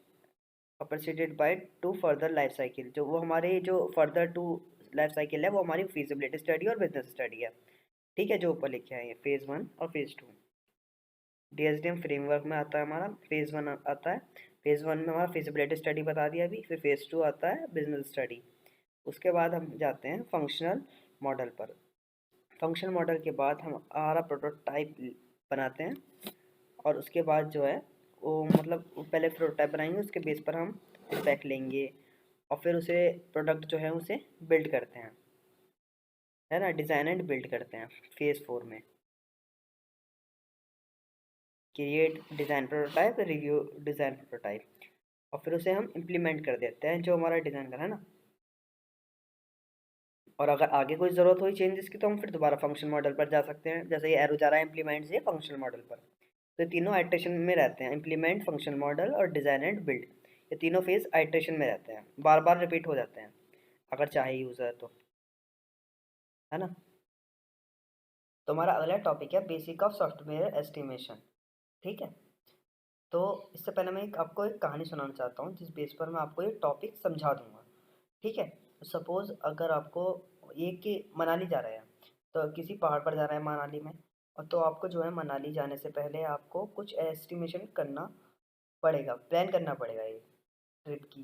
और preceded by 2 further life cycle, जो वो हमारे जो further 2 लाइफ साइकिल है वो हमारी फीजिबिलिटी स्टडी और बिजनेस स्टडी है। ठीक है, जो ऊपर लिखे हैं ये फेज़ 1 और फेज़ 2 DSDM फ्रेमवर्क में आता है हमारा। फेज़ 1 आता है, फेज़ 1 में हमारा फीजिबिलिटी स्टडी बता दिया अभी, फिर फेज़ 2 आता है बिजनेस स्टडी। उसके बाद हम जाते हैं फंक्शनल मॉडल पर। फंक्शनल मॉडल के बाद हम हमारा प्रोटोटाइप बनाते हैं और उसके बाद जो है वो मतलब पहले प्रोटोटाइप बनाएंगे, उसके बेस पर हम स्पेक लेंगे और फिर उसे प्रोडक्ट जो है उसे बिल्ड करते हैं, है ना, डिज़ाइन एंड बिल्ड करते हैं फेज़ 4 में। Create design prototype, review design prototype, और फिर उसे हम इम्प्लीमेंट कर देते हैं जो हमारा डिज़ाइन का है ना। और अगर आगे कोई ज़रूरत हुई चेंजेस की तो हम फिर दोबारा फंक्शन मॉडल पर जा सकते हैं, जैसे ये एरो जा रहा है इम्प्लीमेंट से फंक्शन मॉडल पर। तो तीनों आइट्रेशन में रहते हैं, इम्प्लीमेंट, फंक्शन मॉडल और डिज़ाइन एंड बिल्ड। ये तीनों फेज आइट्रेशन में रहते हैं, बार बार रिपीट हो जाते हैं अगर चाहे यूज़र तो, है ना। तो हमारा अगला टॉपिक है बेसिक ऑफ सॉफ्टवेयर एस्टिमेशन। ठीक है, तो इससे पहले मैं आपको एक कहानी सुनाना चाहता हूँ जिस बेस पर मैं आपको ये टॉपिक समझा दूंगा। ठीक है, सपोज अगर आपको ये कि मनाली जा रहे हैं, तो किसी पहाड़ पर जा रहे हैं मनाली में, और तो आपको जो है मनाली जाने से पहले आपको कुछ एस्टिमेशन करना पड़ेगा, प्लान करना पड़ेगा ये ट्रिप की,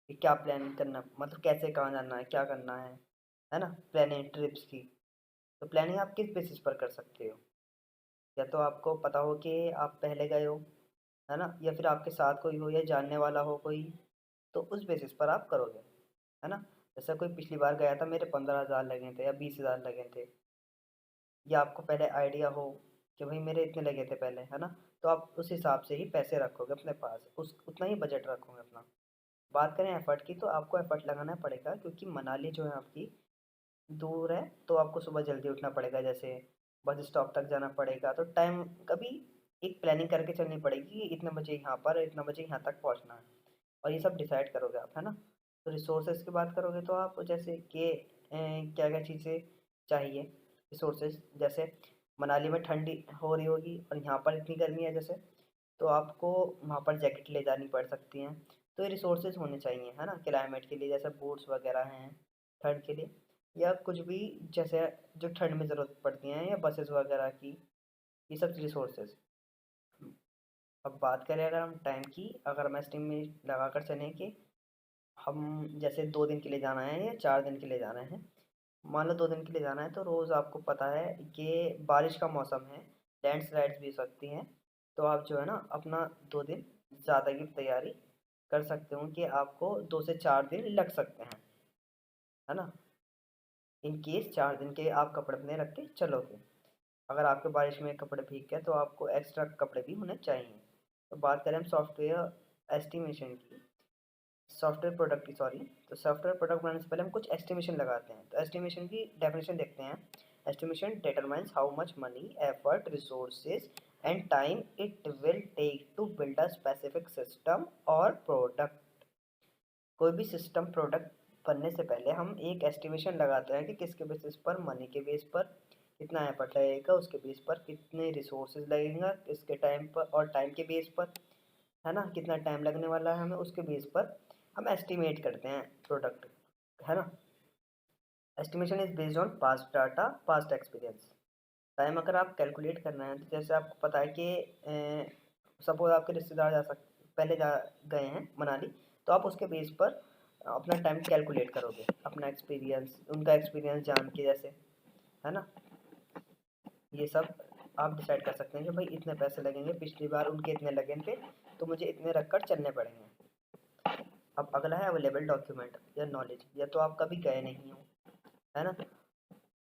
कि क्या प्लान करना, मतलब कैसे कहाँ जाना है, क्या करना है ना, प्लानिंग ट्रिप्स की। तो प्लानिंग आप किस बेसिस पर कर सकते हो, या तो आपको पता हो कि आप पहले गए हो, है ना, या फिर आपके साथ कोई हो या जानने वाला हो कोई, तो उस बेसिस पर आप करोगे, है ना। जैसे कोई पिछली बार गया था, मेरे 15,000 लगे थे या 20,000 लगे थे, या आपको पहले आइडिया हो कि भाई मेरे इतने लगे थे पहले, है ना, तो आप उस हिसाब से ही पैसे रखोगे अपने पास, उस उतना ही बजट रखोगे अपना। बात करें एफर्ट की, तो आपको एफर्ट लगाना पड़ेगा क्योंकि मनाली जो है आपकी दूर है, तो आपको सुबह जल्दी उठना पड़ेगा, जैसे बस स्टॉप तक जाना पड़ेगा, तो टाइम कभी एक प्लानिंग करके चलनी पड़ेगी कि इतने बजे यहाँ पर, इतने बजे यहाँ तक पहुँचना है, और ये सब डिसाइड करोगे आप, है ना। तो रिसोर्सेज की बात करोगे तो आप जैसे कि क्या क्या चीज़ें चाहिए रिसोर्सेज, जैसे मनाली में ठंडी हो रही होगी और यहाँ पर इतनी गर्मी है जैसे, तो आपको वहाँ पर जैकेट ले जानी पड़ सकती हैं। तो ये रिसोर्सेज होने चाहिए, है ना, क्लाइमेट के लिए, जैसे बूट्स वगैरह हैं ठंड के लिए, या कुछ भी जैसे जो ठंड में ज़रूरत पड़ती हैं, या बसेस वगैरह की, ये सब रिसोर्सेज। अब बात करें अगर हम टाइम की, अगर हम एस्टिमेट लगा कर चलें कि हम जैसे 2 दिन के लिए जाना है या 4 दिन के लिए जाना है, मान लो 2 दिन के लिए जाना है, तो रोज़ आपको पता है कि बारिश का मौसम है, लैंडस्लाइड्स भी हो सकती हैं, तो आप जो है ना अपना 2 दिन ज़्यादा की तैयारी कर सकते हो कि आपको 2 से 4 दिन लग सकते हैं, है ना। इन केस 4 दिन के आप कपड़े अपने रख के चलोगे, अगर आपके बारिश में कपड़े भीग गए तो आपको एक्स्ट्रा कपड़े भी होने चाहिए। तो बात करें हम सॉफ्टवेयर एस्टिमेशन की, सॉफ्टवेयर प्रोडक्ट की, सॉरी, तो सॉफ्टवेयर प्रोडक्ट बनाने से पहले हम कुछ एस्टिमेशन लगाते हैं। तो एस्टिमेशन की डेफिनेशन देखते हैं। Estimation determines how much money, effort, resources and time it will take to build a specific system और प्रोडक्ट। कोई भी सिस्टम प्रोडक्ट बनने से पहले हम एक एस्टिमेशन लगाते हैं कि किसके बेसिस पर, मनी के बेस पर कितना एफर्ट लगेगा, उसके बेस पर कितने रिसोर्सेज लगेगा, किसके टाइम पर, और टाइम के बेस पर, है ना, कितना टाइम लगने वाला है हमें, उसके बेस पर हम एस्टिमेट करते हैं प्रोडक्ट, है ना। Estimation is based on past data, past experience. Time अगर आप कैलकुलेट करना है, तो जैसे आपको पता है कि सपोज आपके रिश्तेदार पहले जा गए हैं मनाली, तो आप उसके बेस पर अपना टाइम कैलकुलेट करोगे, अपना एक्सपीरियंस, उनका एक्सपीरियंस जान के, जैसे, है ना, ये सब आप डिसाइड कर सकते हैं कि भाई इतने पैसे लगेंगे, पिछली बार उनके इतने लगे थे, तो मुझे इतने रखकर चलने पड़ेंगे। अब अगला है अवेलेबल डॉक्यूमेंट या नॉलेज, या तो आप कभी गए नहीं हो, है ना,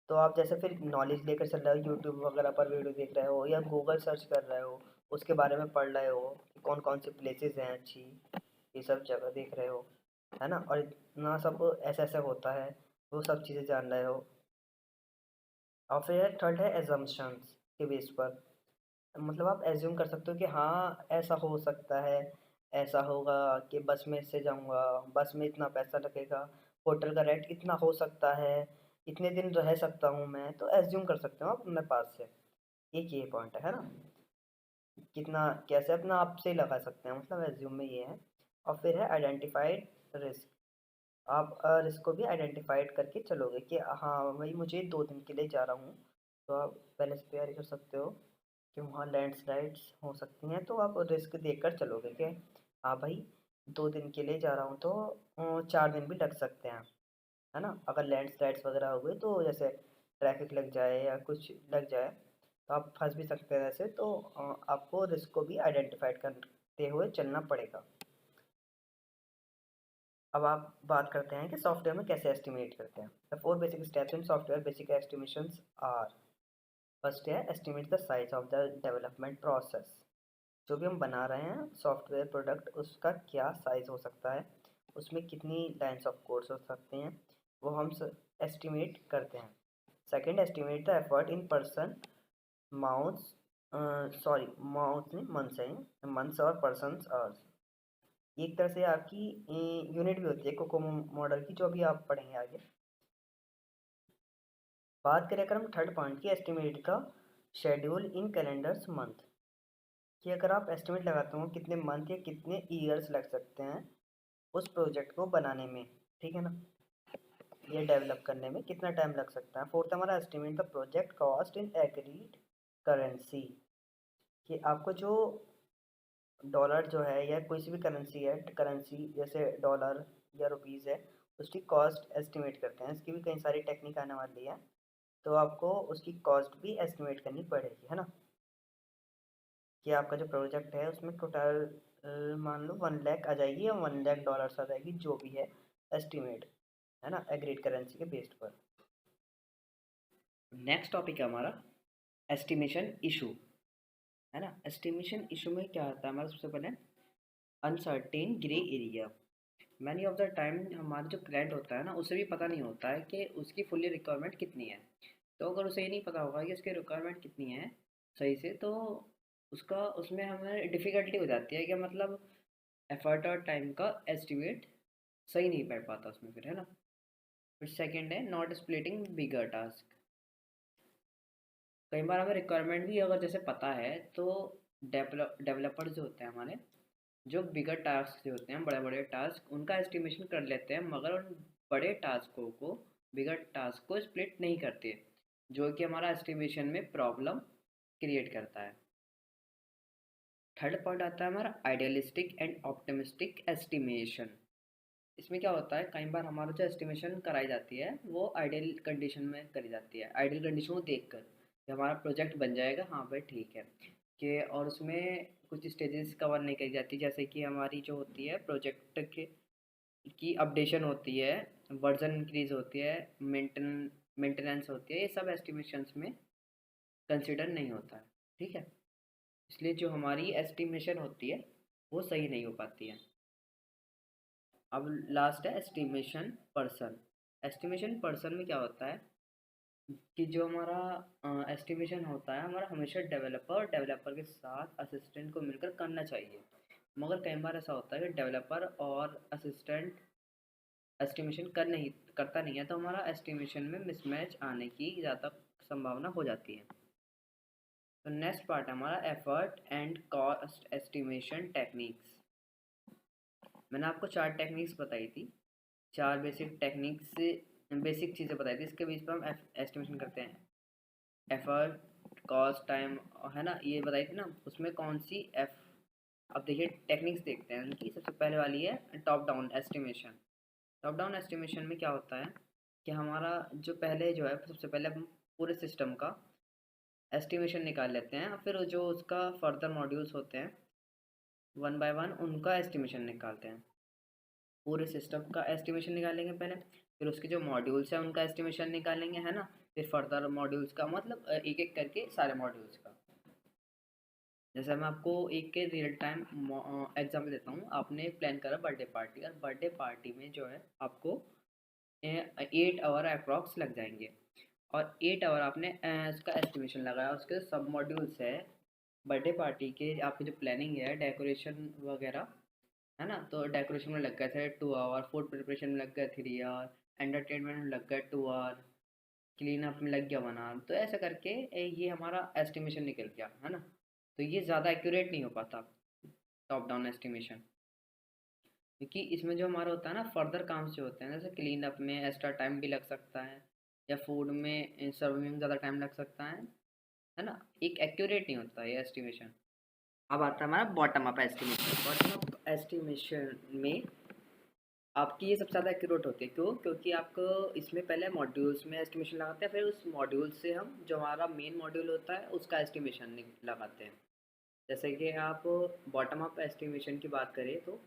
तो आप जैसे फिर नॉलेज लेकर चल रहे हो, यूट्यूब वगैरह पर वीडियो देख रहे हो या गूगल सर्च कर रहे हो, उसके बारे में पढ़ रहे हो कि कौन कौन सी प्लेसेस हैं अच्छी, ये सब जगह देख रहे हो, है ना, और इतना सब ऐसे ऐसे होता है, वो सब चीज़ें जान रहे हो। और फिर थर्ड है एजम्पशंस के बेस पर, मतलब आप एज्यूम कर सकते हो कि हाँ ऐसा हो सकता है, ऐसा होगा कि बस में से जाऊँगा, बस में इतना पैसा लगेगा, होटल का रेट इतना हो सकता है, इतने दिन रह सकता हूँ मैं, तो एज्यूम कर सकते हो आप अपने पास से। एक ये पॉइंट है ना, कितना कैसे अपना आप से लगा सकते हैं, मतलब एज्यूम में ये है। और फिर है आइडेंटिफाइड रिस्क, आप रिस्क को भी आइडेंटिफाइड करके चलोगे कि हाँ भाई मुझे 2 दिन के लिए जा रहा हूँ, तो आप पहले से तैयारी कर सकते हो कि वहाँ लैंडस्लाइड्स हो सकती हैं, तो आप रिस्क देखकर चलोगे कि हाँ भाई 2 दिन के लिए जा रहा हूँ, तो 4 दिन भी लग सकते हैं, है ना। अगर लैंडस्लाइड्स वगैरह हो गई तो जैसे ट्रैफिक लग जाए या कुछ लग जाए तो आप फंस भी सकते हैं ऐसे, तो आपको रिस्क को भी आइडेंटिफाइड करते हुए चलना पड़ेगा। अब आप बात करते हैं कि सॉफ्टवेयर में कैसे एस्टिमेट करते हैं। The 4 basic steps in software basic estimations are, first है estimate the size of the development process. जो भी हम बना रहे हैं सॉफ्टवेयर प्रोडक्ट, उसका क्या साइज हो सकता है, उसमें कितनी लाइन्स ऑफ कोड्स हो सकते हैं, वो हम एस्टिमेट करते हैं। Second, estimate the effort in person mounts, sorry mounts नहीं मंथ्स है, मंथ्स और पर्सन्स आवर्स। एक तरह से आपकी यूनिट भी होती है कोकोमो मॉडल की, जो भी आप पढ़ेंगे आगे। बात करें अगर हम थर्ड पॉइंट की, एस्टिमेट का शेड्यूल इन कैलेंडर्स मंथ, कि अगर आप एस्टिमेट लगाते हो कितने मंथ या कितने ईयर्स लग सकते हैं उस प्रोजेक्ट को बनाने में, ठीक है ना, ये डेवलप करने में कितना टाइम लग सकता है। फोर्थ हमारा estimate the project cost in agreed currency, कि आपको जो डॉलर जो है या कोई सी भी करेंसी है, करेंसी जैसे डॉलर या रुपीज़ है, उसकी कॉस्ट एस्टिमेट करते हैं। इसकी भी कई सारी टेक्निक आने वाली है, तो आपको उसकी कॉस्ट भी एस्टिमेट करनी पड़ेगी, है ना, कि आपका जो प्रोजेक्ट है उसमें टोटल मान लो 1 लाख आ जाएगी या 1 लाख डॉलर्स आ जाएगी, जो भी है एस्टिमेट, है ना, एग्रीड करेंसी के बेस्ड पर। नेक्स्ट टॉपिक है हमारा एस्टिमेशन इशू, है ना। एस्टिमेशन इशू में क्या आता है हमारा, सबसे पहले uncertain grey area. Many of the time हमारा जो क्लाइंट होता है ना, उसे भी पता नहीं होता है कि उसकी फुल्ली रिक्वायरमेंट कितनी है। तो अगर उसे ये नहीं पता होगा कि उसकी रिक्वायरमेंट कितनी है सही से, तो उसका उसमें हमें डिफ़िकल्टी हो जाती है कि मतलब एफर्ट और टाइम का एस्टिमेट सही नहीं बैठ पाता उसमें फिर, है ना। फिर सेकंड है नॉट स्प्लिटिंग बिगर टास्क। कई बार हमें रिक्वायरमेंट भी अगर जैसे पता है, तो डेवलपर्स जो होते हैं हमारे, जो बिगर टास्क जो होते हैं, बड़े बड़े टास्क, उनका एस्टिमेशन कर लेते हैं, मगर उन बड़े टास्कों को, बिगर टास्क को स्प्लिट नहीं करते, जो कि हमारा एस्टिमेशन में प्रॉब्लम क्रिएट करता है। थर्ड पॉइंट आता है हमारा आइडियलिस्टिक एंड ऑप्टिमिस्टिक एस्टिमेशन। इसमें क्या होता है, कई बार हमारा जो एस्टिमेशन कराई जाती है वो आइडियल कंडीशन में करी जाती है, आइडियल कंडीशन को देखकर कि हमारा प्रोजेक्ट बन जाएगा, हाँ भाई ठीक है, कि और उसमें कुछ स्टेजेस कवर नहीं करी जाती, जैसे कि हमारी जो होती है प्रोजेक्ट के की अपडेशन होती है, वर्जन इंक्रीज होती है, मेंटेनेंस होती है, ये सब एस्टिमेशंस में कंसिडर नहीं होता है, ठीक है। इसलिए जो हमारी एस्टिमेशन होती है वो सही नहीं हो पाती है। अब लास्ट है एस्टिमेशन पर्सन। एस्टिमेशन पर्सन में क्या होता है कि जो हमारा एस्टिमेशन होता है हमारा, हमेशा डेवलपर के साथ असिस्टेंट को मिलकर करना चाहिए। मगर कई बार ऐसा होता है कि डेवलपर और असिस्टेंट एस्टिमेशन करता नहीं है, तो हमारा एस्टिमेशन में मिसमैच आने की ज़्यादा संभावना हो जाती है। तो नेक्स्ट पार्ट है हमारा effort and cost estimation techniques. मैंने आपको 4 टेक्निक्स बताई थी, 4 बेसिक टेक्निक्स से बेसिक चीज़ें बताई थी, इसके बीच पर हम एस्टिमेशन करते हैं। एफर्ट, कॉस्ट, टाइम, है ना, ये बताई थी ना, उसमें कौन सी एफ। अब देखिए टेक्निक्स देखते हैं उनकी। सबसे पहले वाली है top down estimation. Top down estimation में क्या होता है कि हमारा जो पहले जो है, सबसे पहले हम पूरे सिस्टम का एस्टिमेशन निकाल लेते हैं, फिर जो उसका फर्दर मॉड्यूल्स होते हैं वन बाय वन उनका एस्टिमेशन निकालते हैं। पूरे सिस्टम का एस्टिमेशन निकालेंगे पहले, फिर उसके जो मॉड्यूल्स हैं उनका एस्टिमेशन निकालेंगे, है ना, फिर फर्दर मॉड्यूल्स का, मतलब एक एक करके सारे मॉड्यूल्स का। जैसे मैं आपको एक के रियल टाइम एग्जाम्पल देता हूँ। आपने प्लान करा बर्थडे पार्टी, और बर्थडे पार्टी में जो है आपको 8 आवर अप्रॉक्स लग जाएंगे, और 8 आवर आपने उसका एस्टिमेशन लगाया। उसके सब मॉड्यूल्स है बर्थडे पार्टी के, आपकी जो प्लानिंग है, डेकोरेशन वगैरह, है ना, तो डेकोरेशन में लग गए थे 2 आवर, फूड प्रिपरेशन में लग गए 3 आवर, एंटरटेनमेंट में लग गए 2 आवर, क्लीन अप में लग गया 1 आवर। तो ऐसा करके ये हमारा एस्टिमेशन निकल गया, है ना। तो ये ज़्यादा एक्यूरेट नहीं हो पाता टॉप डाउन एस्टिमेशन। क्योंकि इसमें जो हमारा होता है ना फर्दर काम जो होते हैं, जैसे क्लीन अप में एक्स्ट्रा टाइम भी लग सकता है, या फूड में सर्विंग में ज़्यादा टाइम लग सकता है ना, एक एक्यूरेट नहीं होता ये एस्टिमेशन। अब आता है हमारा bottom up estimation. Bottom up estimation में आपकी ये सबसे ज़्यादा एक्यूरेट होती है। क्यों? क्योंकि आपको इसमें पहले मॉड्यूल्स में एस्टिमेशन लगाते हैं, फिर उस मॉड्यूल से हम जो हमारा मेन मॉड्यूल होता है उसका एस्टिमेशन लगाते हैं। जैसे कि आप बॉटम अप एस्टिमेशन की बात करें तो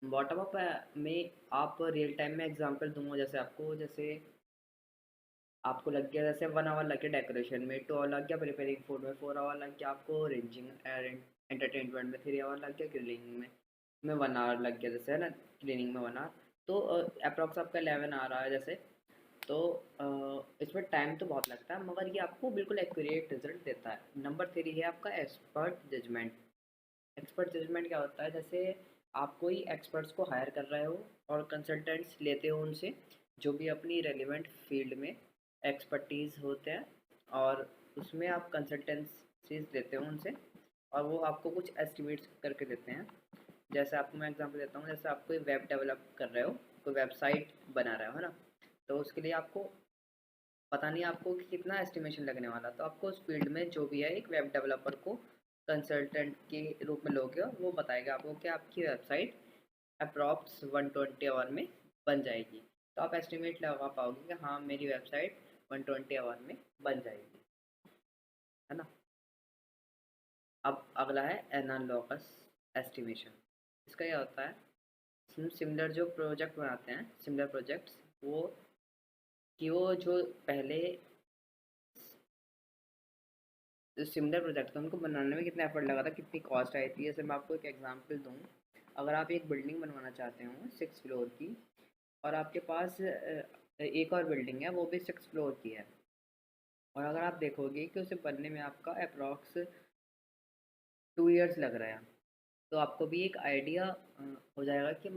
बॉटम अप में आप रियल टाइम में एग्जांपल दूंगा। जैसे आपको लग गया, जैसे 1 आवर लग गया डेकोरेशन में, 2 आवर लग गया प्रिपेयरिंग फूड में, 4 आवर लग गया आपको रेंजिंग एंटरटेनमेंट में, 3 आवर लग गया क्लीनिंग में 1 आवर लग गया, जैसे है ना, क्लीनिंग में 1 आवर। तो अप्रॉक्स आपका 11 आ रहा है जैसे। तो इसमें टाइम तो बहुत लगता है, मगर ये आपको बिल्कुल एक्यूरेट रिजल्ट देता है। नंबर 3 है आपका एक्सपर्ट जजमेंट। एक्सपर्ट जजमेंट क्या होता है? जैसे आप कोई एक्सपर्ट्स को हायर कर रहे हो और कंसल्टेंट्स लेते हो उनसे, जो भी अपनी रेलिवेंट फील्ड में एक्सपर्टीज़ होते हैं, और उसमें आप कंसल्टेंसीज लेते हो उनसे, और वो आपको कुछ एस्टिमेट्स करके देते हैं। जैसे आपको मैं एग्जांपल देता हूँ, जैसे आप कोई वेब डेवलप कर रहे हो, कोई वेबसाइट बना रहे हो, है ना, तो उसके लिए आपको पता नहीं आपको कि कितना एस्टिमेशन लगने वाला। तो आपको उस फील्ड में जो भी है एक वेब डेवलपर को कंसल्टेंट के रूप में लोगे, और वो बताएगा आपको कि आपकी वेबसाइट अप्रॉक्स 120 आवर में बन जाएगी। तो आप एस्टिमेट लगा पाओगे कि हाँ मेरी वेबसाइट 120 आवर में बन जाएगी, है ना। अब अगला है एनालॉगस एस्टिमेशन। इसका क्या होता है? सिमिलर जो प्रोजेक्ट बनाते हैं, सिमिलर प्रोजेक्ट्स, वो कि वो जो पहले सिमिलर प्रोजेक्ट था उनको बनाने में कितना एफर्ट लगा था, कितनी कॉस्ट आई थी। जैसे मैं आपको एक एग्जांपल दूं, अगर आप एक बिल्डिंग बनवाना चाहते हो 6 फ्लोर की, और आपके पास एक और बिल्डिंग है वो भी 6 फ्लोर की है, और अगर आप देखोगे कि उसे बनने में आपका अप्रॉक्स 2 इयर्स लग रहा है, तो आपको भी एक आइडिया हो जाएगा कि,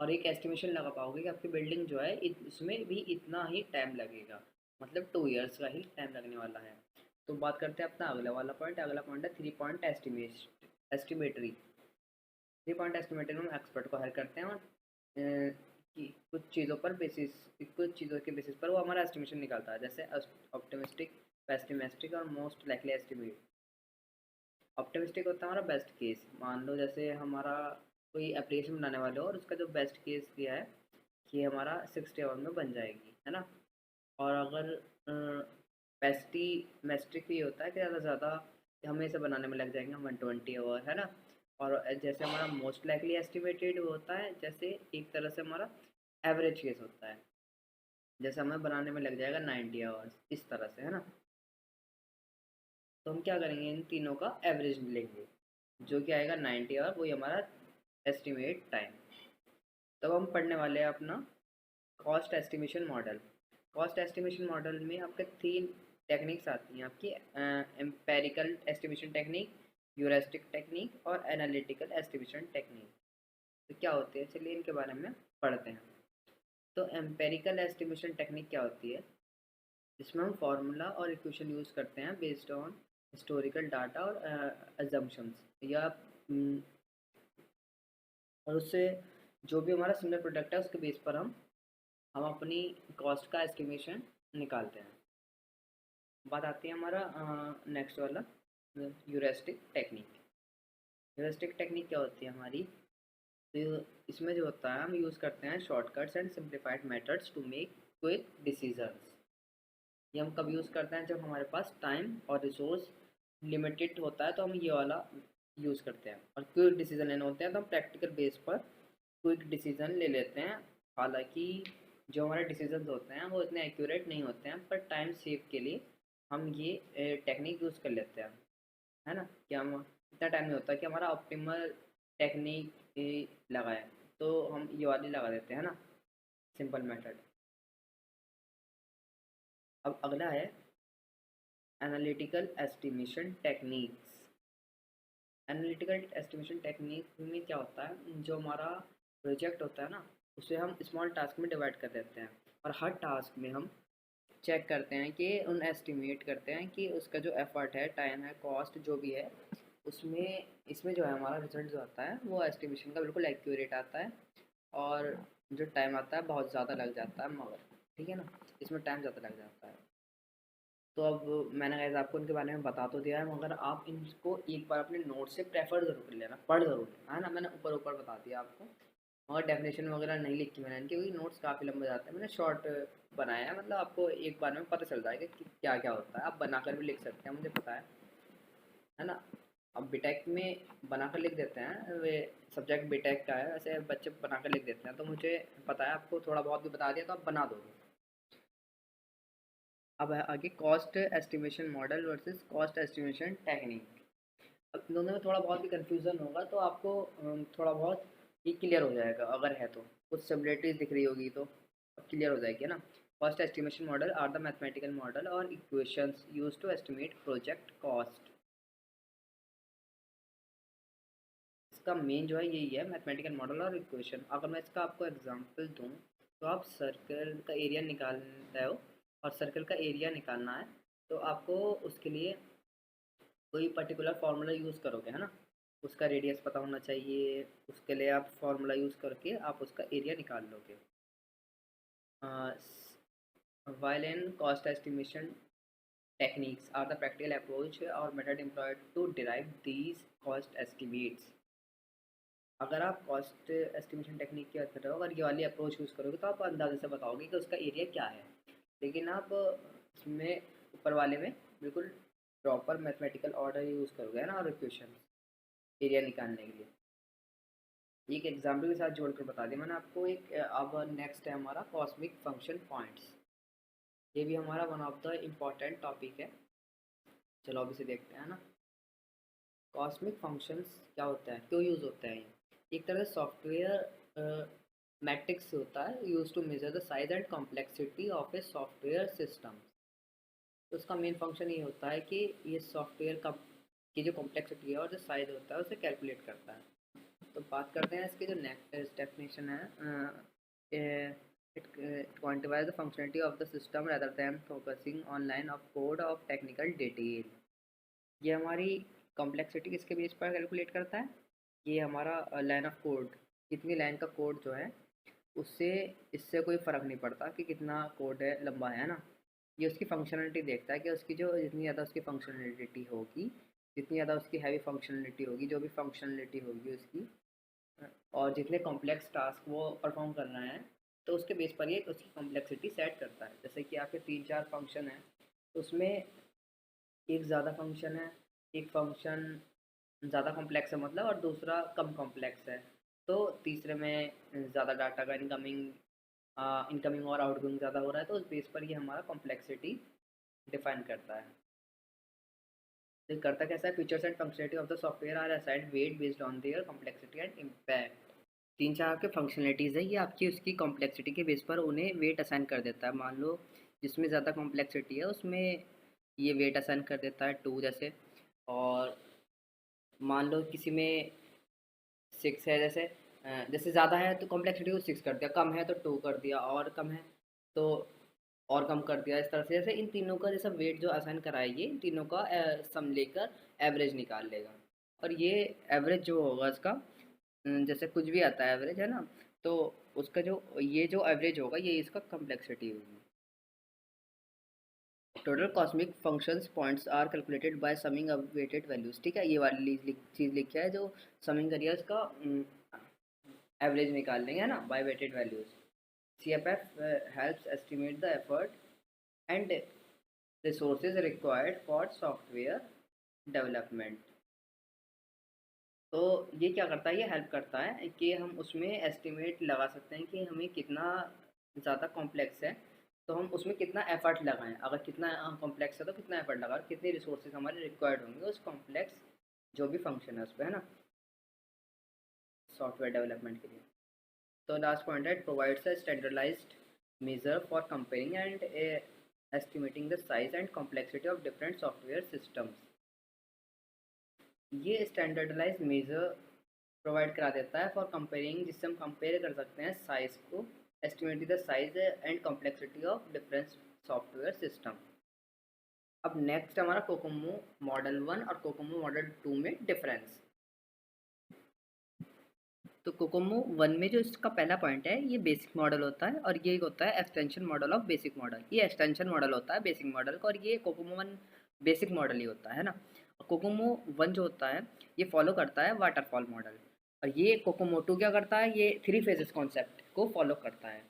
और एक एस्टिमेशन लगा पाओगे कि आपकी बिल्डिंग जो है इसमें भी इतना ही टाइम लगेगा, मतलब 2 इयर्स का ही टाइम लगने वाला है। तो बात करते हैं अपना अगला वाला पॉइंट। अगला पॉइंट है 3 पॉइंट एस्टिमेटरी। 3 पॉइंट एस्टिमेटरी में हम एक्सपर्ट को हायर करते हैं, और कि कुछ चीज़ों के बेसिस पर वो हमारा एस्टिमेशन निकालता है। जैसे ऑप्टिमिस्टिक, पेसिमिस्टिक और मोस्ट लाइकली एस्टिमेट। ऑप्टिमिस्टिक होता है हमारा बेस्ट केस। मान लो जैसे हमारा कोई एप्लीकेशन बनाने वाले हो, और उसका जो बेस्ट केस दिया है कि हमारा 60 आवर में बन जाएगी, है ना। और अगर पेस्टिमेस्टिक भी होता है कि ज़्यादा से ज़्यादा हमें इसे बनाने में लग जाएंगे 120 आवर, है ना। और जैसे हमारा मोस्ट लाइकली एस्टिमेटेड होता है, जैसे एक तरह से हमारा एवरेज केस होता है, जैसे हमें बनाने में लग जाएगा 90 आवर्स, इस तरह से, है ना। तो हम क्या करेंगे, इन तीनों का एवरेज लेंगे, जो कि आएगा 90 आवर, वही हमारा एस्टिमेट टाइम। तब हम पढ़ने वाले हैं अपना cost estimation model. Cost estimation model में आपके 3 टेक्निक्स आती हैं आपकी, empirical estimation technique, heuristic technique और एनालिटिकल एस्टिमेशन टेक्निक। तो क्या होते हैं, चलिए इनके बारे में पढ़ते हैं। तो एम्पेरिकल एस्टिमेशन टेक्निक क्या होती है? इसमें हम फार्मूला और इक्वेशन यूज़ करते हैं बेस्ड ऑन हिस्टोरिकल डाटा और अजम्पशंस, या और उससे जो भी हमारा सिमिलर प्रोडक्ट है उसके बेस पर हम अपनी कॉस्ट का एस्टिमेशन निकालते हैं। बात आती है हमारा नेक्स्ट वाला, ह्यूरिस्टिक टेक्निक। ह्यूरिस्टिक टेक्निक क्या होती है हमारी? तो इसमें जो होता है, हम यूज़ करते हैं shortcuts and simplified methods to make quick decisions. ये हम कब यूज़ करते हैं? जब हमारे पास टाइम और रिसोर्स लिमिटेड होता है, तो हम ये वाला यूज़ करते हैं। और क्विक डिसीजन लेने होते हैं तो हम प्रैक्टिकल बेस पर क्विक डिसीजन ले लेते हैं। हालांकि जो हमारे डिसीजंस होते हैं वो इतने एक्यूरेट नहीं होते हैं, पर टाइम सेव के लिए हम ये टेक्निक यूज़ कर लेते हैं, है ना। कि हम इतना टाइम नहीं होता कि हमारा ऑप्टिमल टेक्निक लगाए, तो हम ये वाली लगा देते हैं ना, सिंपल मेथड। अब अगला है analytical estimation techniques. Analytical estimation technique में क्या होता है, जो हमारा प्रोजेक्ट होता है ना, उसे हम स्मॉल टास्क में डिवाइड कर देते हैं, और हर टास्क में हम चेक करते हैं कि एस्टिमेट करते हैं कि उसका जो एफर्ट है, टाइम है, कॉस्ट जो भी है, उसमें इसमें जो है हमारा रिजल्ट जो आता है वो एस्टिमेशन का बिल्कुल एक्यूरेट आता है, और जो टाइम आता है बहुत ज़्यादा लग जाता है, मगर ठीक है ना, इसमें टाइम ज़्यादा लग जाता है। तो अब मैंने गाइस आपको इनके बारे में बता तो दिया है, मगर आप इनको एक बार अपने नोट से प्रेफर ज़रूर कर लेना, पढ़ ज़रूर लेना, है ना। मैंने ऊपर ऊपर बता दिया आपको, मगर डेफिनेशन वगैरह नहीं लिखी मैंने इनकी, क्योंकि नोट्स काफ़ी लंबे जाते हैं। मैंने शॉर्ट बनाया है, मतलब आपको एक बार में पता चल जाएगा कि क्या क्या होता है। आप बनाकर भी लिख सकते हैं, मुझे पता है ना। अब बीटेक में बनाकर लिख देते हैं, वे सब्जेक्ट बीटेक का है, वैसे बच्चे बनाकर लिख देते हैं, तो मुझे पता है आपको थोड़ा बहुत भी बता दिया तो आप बना दोगे। अब है आगे cost estimation model versus cost estimation technique. अब दोनों में थोड़ा बहुत भी कंफ्यूजन होगा तो आपको थोड़ा बहुत ये क्लियर हो जाएगा, अगर है तो कुछ सिमिलरिटीज दिख रही होगी तो क्लियर हो जाएगी, है ना। Cost estimation model are the mathematical model और equations used to estimate project cost. इसका मेन जो है यही है, मैथमेटिकल मॉडल और इक्वेशन। अगर मैं इसका आपको एग्जांपल दूं, तो आप सर्कल का एरिया निकाल रहे हो और सर्कल का एरिया निकालना है, तो आपको उसके लिए कोई पर्टिकुलर फार्मूला यूज़ करोगे, है ना। उसका रेडियस पता होना चाहिए, उसके लिए आप फार्मूला यूज़ करके आप उसका एरिया निकाल लोगे। while in cost estimation techniques are the practical approach or method employed to derive these cost estimates। अगर आप कॉस्ट एस्टिमेशन टेक्निक की बात कर रहे हो, अगर ये वाली अप्रोच यूज़ करोगे तो आप अंदाजे से बताओगे कि उसका एरिया क्या है। लेकिन आप इसमें ऊपर वाले में बिल्कुल प्रॉपर मैथमेटिकल ऑर्डर यूज़ करोगे, है ना, और इक्वेशन एरिया निकालने के लिए। एक एग्जाम्पल के साथ जोड़कर बता दिया मैंने आपको। एक अब नेक्स्ट है हमारा कॉस्मिक फंक्शन पॉइंट्स। ये भी हमारा one of the important topic है। चलो अब इसे देखते हैं ना। कॉस्मिक फंक्शंस क्या होता है, क्यों यूज़ होता है ये। एक तरह से सॉफ्टवेयर मैट्रिक्स होता है use to measure the size and complexity of a software system. तो उसका मेन फंक्शन ये होता है कि ये सॉफ्टवेयर का की जो कॉम्प्लेक्सिटी है और जो साइज होता है उसे कैलकुलेट करता है। तो बात करते हैं इसकी जो नेक्स्ट डेफिनेशन है। it quantifies the functionality of the system rather than focusing on line of code of technical detail। ये हमारी कॉम्प्लेक्सिटी किसके बेस पर कैलकुलेट करता है, ये हमारा लाइन ऑफ कोड, कितनी लाइन का कोड जो है उससे इससे कोई फ़र्क नहीं पड़ता कि कितना कोड है लंबा है ना। ये उसकी फंक्शनलिटी देखता है कि उसकी जो जितनी ज़्यादा उसकी फंक्शनलिटी होगी, जितनी ज़्यादा उसकी हैवी फंक्शनलिटी होगी, जो भी फंक्शनलिटी होगी उसकी, और जितने कॉम्प्लेक्स टास्क वो परफॉर्म करना है, तो उसके बेस पर ये उसकी कॉम्प्लेक्सिटी सेट करता है। जैसे कि आपके 3-4 फंक्शन हैं, तो उसमें एक ज़्यादा फंक्शन है, एक फंक्शन ज़्यादा कॉम्प्लेक्स है मतलब, और दूसरा कम कॉम्प्लेक्स है। तो तीसरे में ज़्यादा डाटा का इनकमिंग और आउटगोइंग ज़्यादा हो रहा है, तो उस बेस पर ये हमारा कॉम्प्लेक्सिटी डिफाइन करता है। तो करता कैसा है, features and functionality of the software are assigned weight based on their complexity and impact. 3-4 आपके फंक्शनलिटीज़ है, ये आपकी उसकी कॉम्प्लेक्सिटी के बेस पर उन्हें वेट असाइन कर देता है। मान लो जिसमें ज़्यादा कॉम्प्लेक्सिटी है उसमें ये वेट असाइन कर देता है 2 जैसे, और मान लो किसी में 6 है जैसे, जैसे ज़्यादा है तो कॉम्प्लेक्सिटी को 6 कर दिया, कम है तो 2 कर दिया, और कम है तो और कम कर दिया। इस तरह से जैसे इन तीनों का जैसा वेट जो असाइन कराएगी, इन तीनों का सम लेकर एवरेज निकाल लेगा। और ये एवरेज जो होगा इसका, जैसे कुछ भी आता है एवरेज, है ना, तो उसका जो ये जो एवरेज होगा ये इसका कॉम्प्लेक्सिटी होगी। Total cosmic functions points are calculated by summing up weighted values. ठीक है, ये वाली चीज़ लिखी है जो समिंग करिए उसका एवरेज निकाल लेंगे, है ना, by weighted values. CFF helps estimate the effort and resources required for software development। तो ये क्या करता है, ये हेल्प करता है कि हम उसमें एस्टिमेट लगा सकते हैं कि हमें कितना ज़्यादा कॉम्प्लेक्स है, तो हम उसमें कितना एफर्ट लगाएं। अगर कितना कॉम्प्लेक्स है तो कितना एफर्ट लगा, और कितने रिसोर्सेज हमारे रिक्वायर्ड होंगे उस कॉम्प्लेक्स जो भी फंक्शन है उस पर, है ना, सॉफ्टवेयर डेवलपमेंट के लिए। तो लास्ट पॉइंट है, provides a standardized measure for comparing and estimating the size and complexity of different software systems। ये स्टैंडर्डाइज मेजर प्रोवाइड करा देता है फॉर कंपेयरिंग, जिससे हम कंपेयर कर सकते हैं साइज को, estimate the size and complexity of different software system. अब नेक्स्ट हमारा कोकोमो मॉडल 1 और कोकोमो मॉडल 2 में डिफरेंस। तो कोकोमो 1 में जो इसका पहला पॉइंट है, ये बेसिक मॉडल होता है और ये होता है extension model of basic model. ये एक्सटेंशन मॉडल होता है बेसिक मॉडल का और ये कोकोमो 1 बेसिक मॉडल ही होता है ना। कोकोमो 1 जो होता है ये फॉलो करता है वाटरफॉल मॉडल और ये कोकोमो 2 क्या करता है, ये 3 फेजेस कॉन्सेप्ट को फॉलो करता है।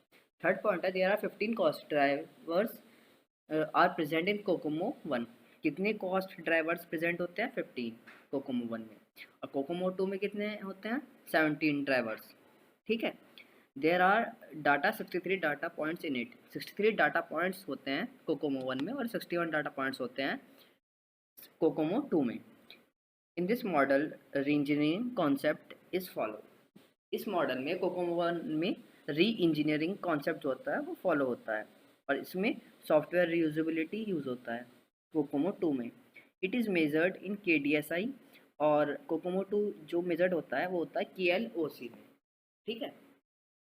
थर्ड पॉइंट है, there are 15 cost drivers are present in COCOMO 1। कितने कॉस्ट ड्राइवर्स प्रेजेंट होते हैं, 15 कोकोमो 1 में। और कोकोमो 2 में कितने होते हैं, 17 ड्राइवर्स। ठीक है। There are data 63 data points in it. 63 data points होते हैं कोकोमो 1 में और 61 डाटा पॉइंट्स होते हैं कोकोमो 2 में। In this model reengineering concept is follow. इस मॉडल में कोकोमो 1 में री इंजीनियरिंग कॉन्सेप्ट जो होता है वो फॉलो होता है और इसमें सॉफ्टवेयर रीयूजेबिलिटी यूज़ होता है कोकोमो 2 में। It is measured in KDSI और कोकोमो 2 जो मेजर्ड होता है वो होता है KLOC में। ठीक है।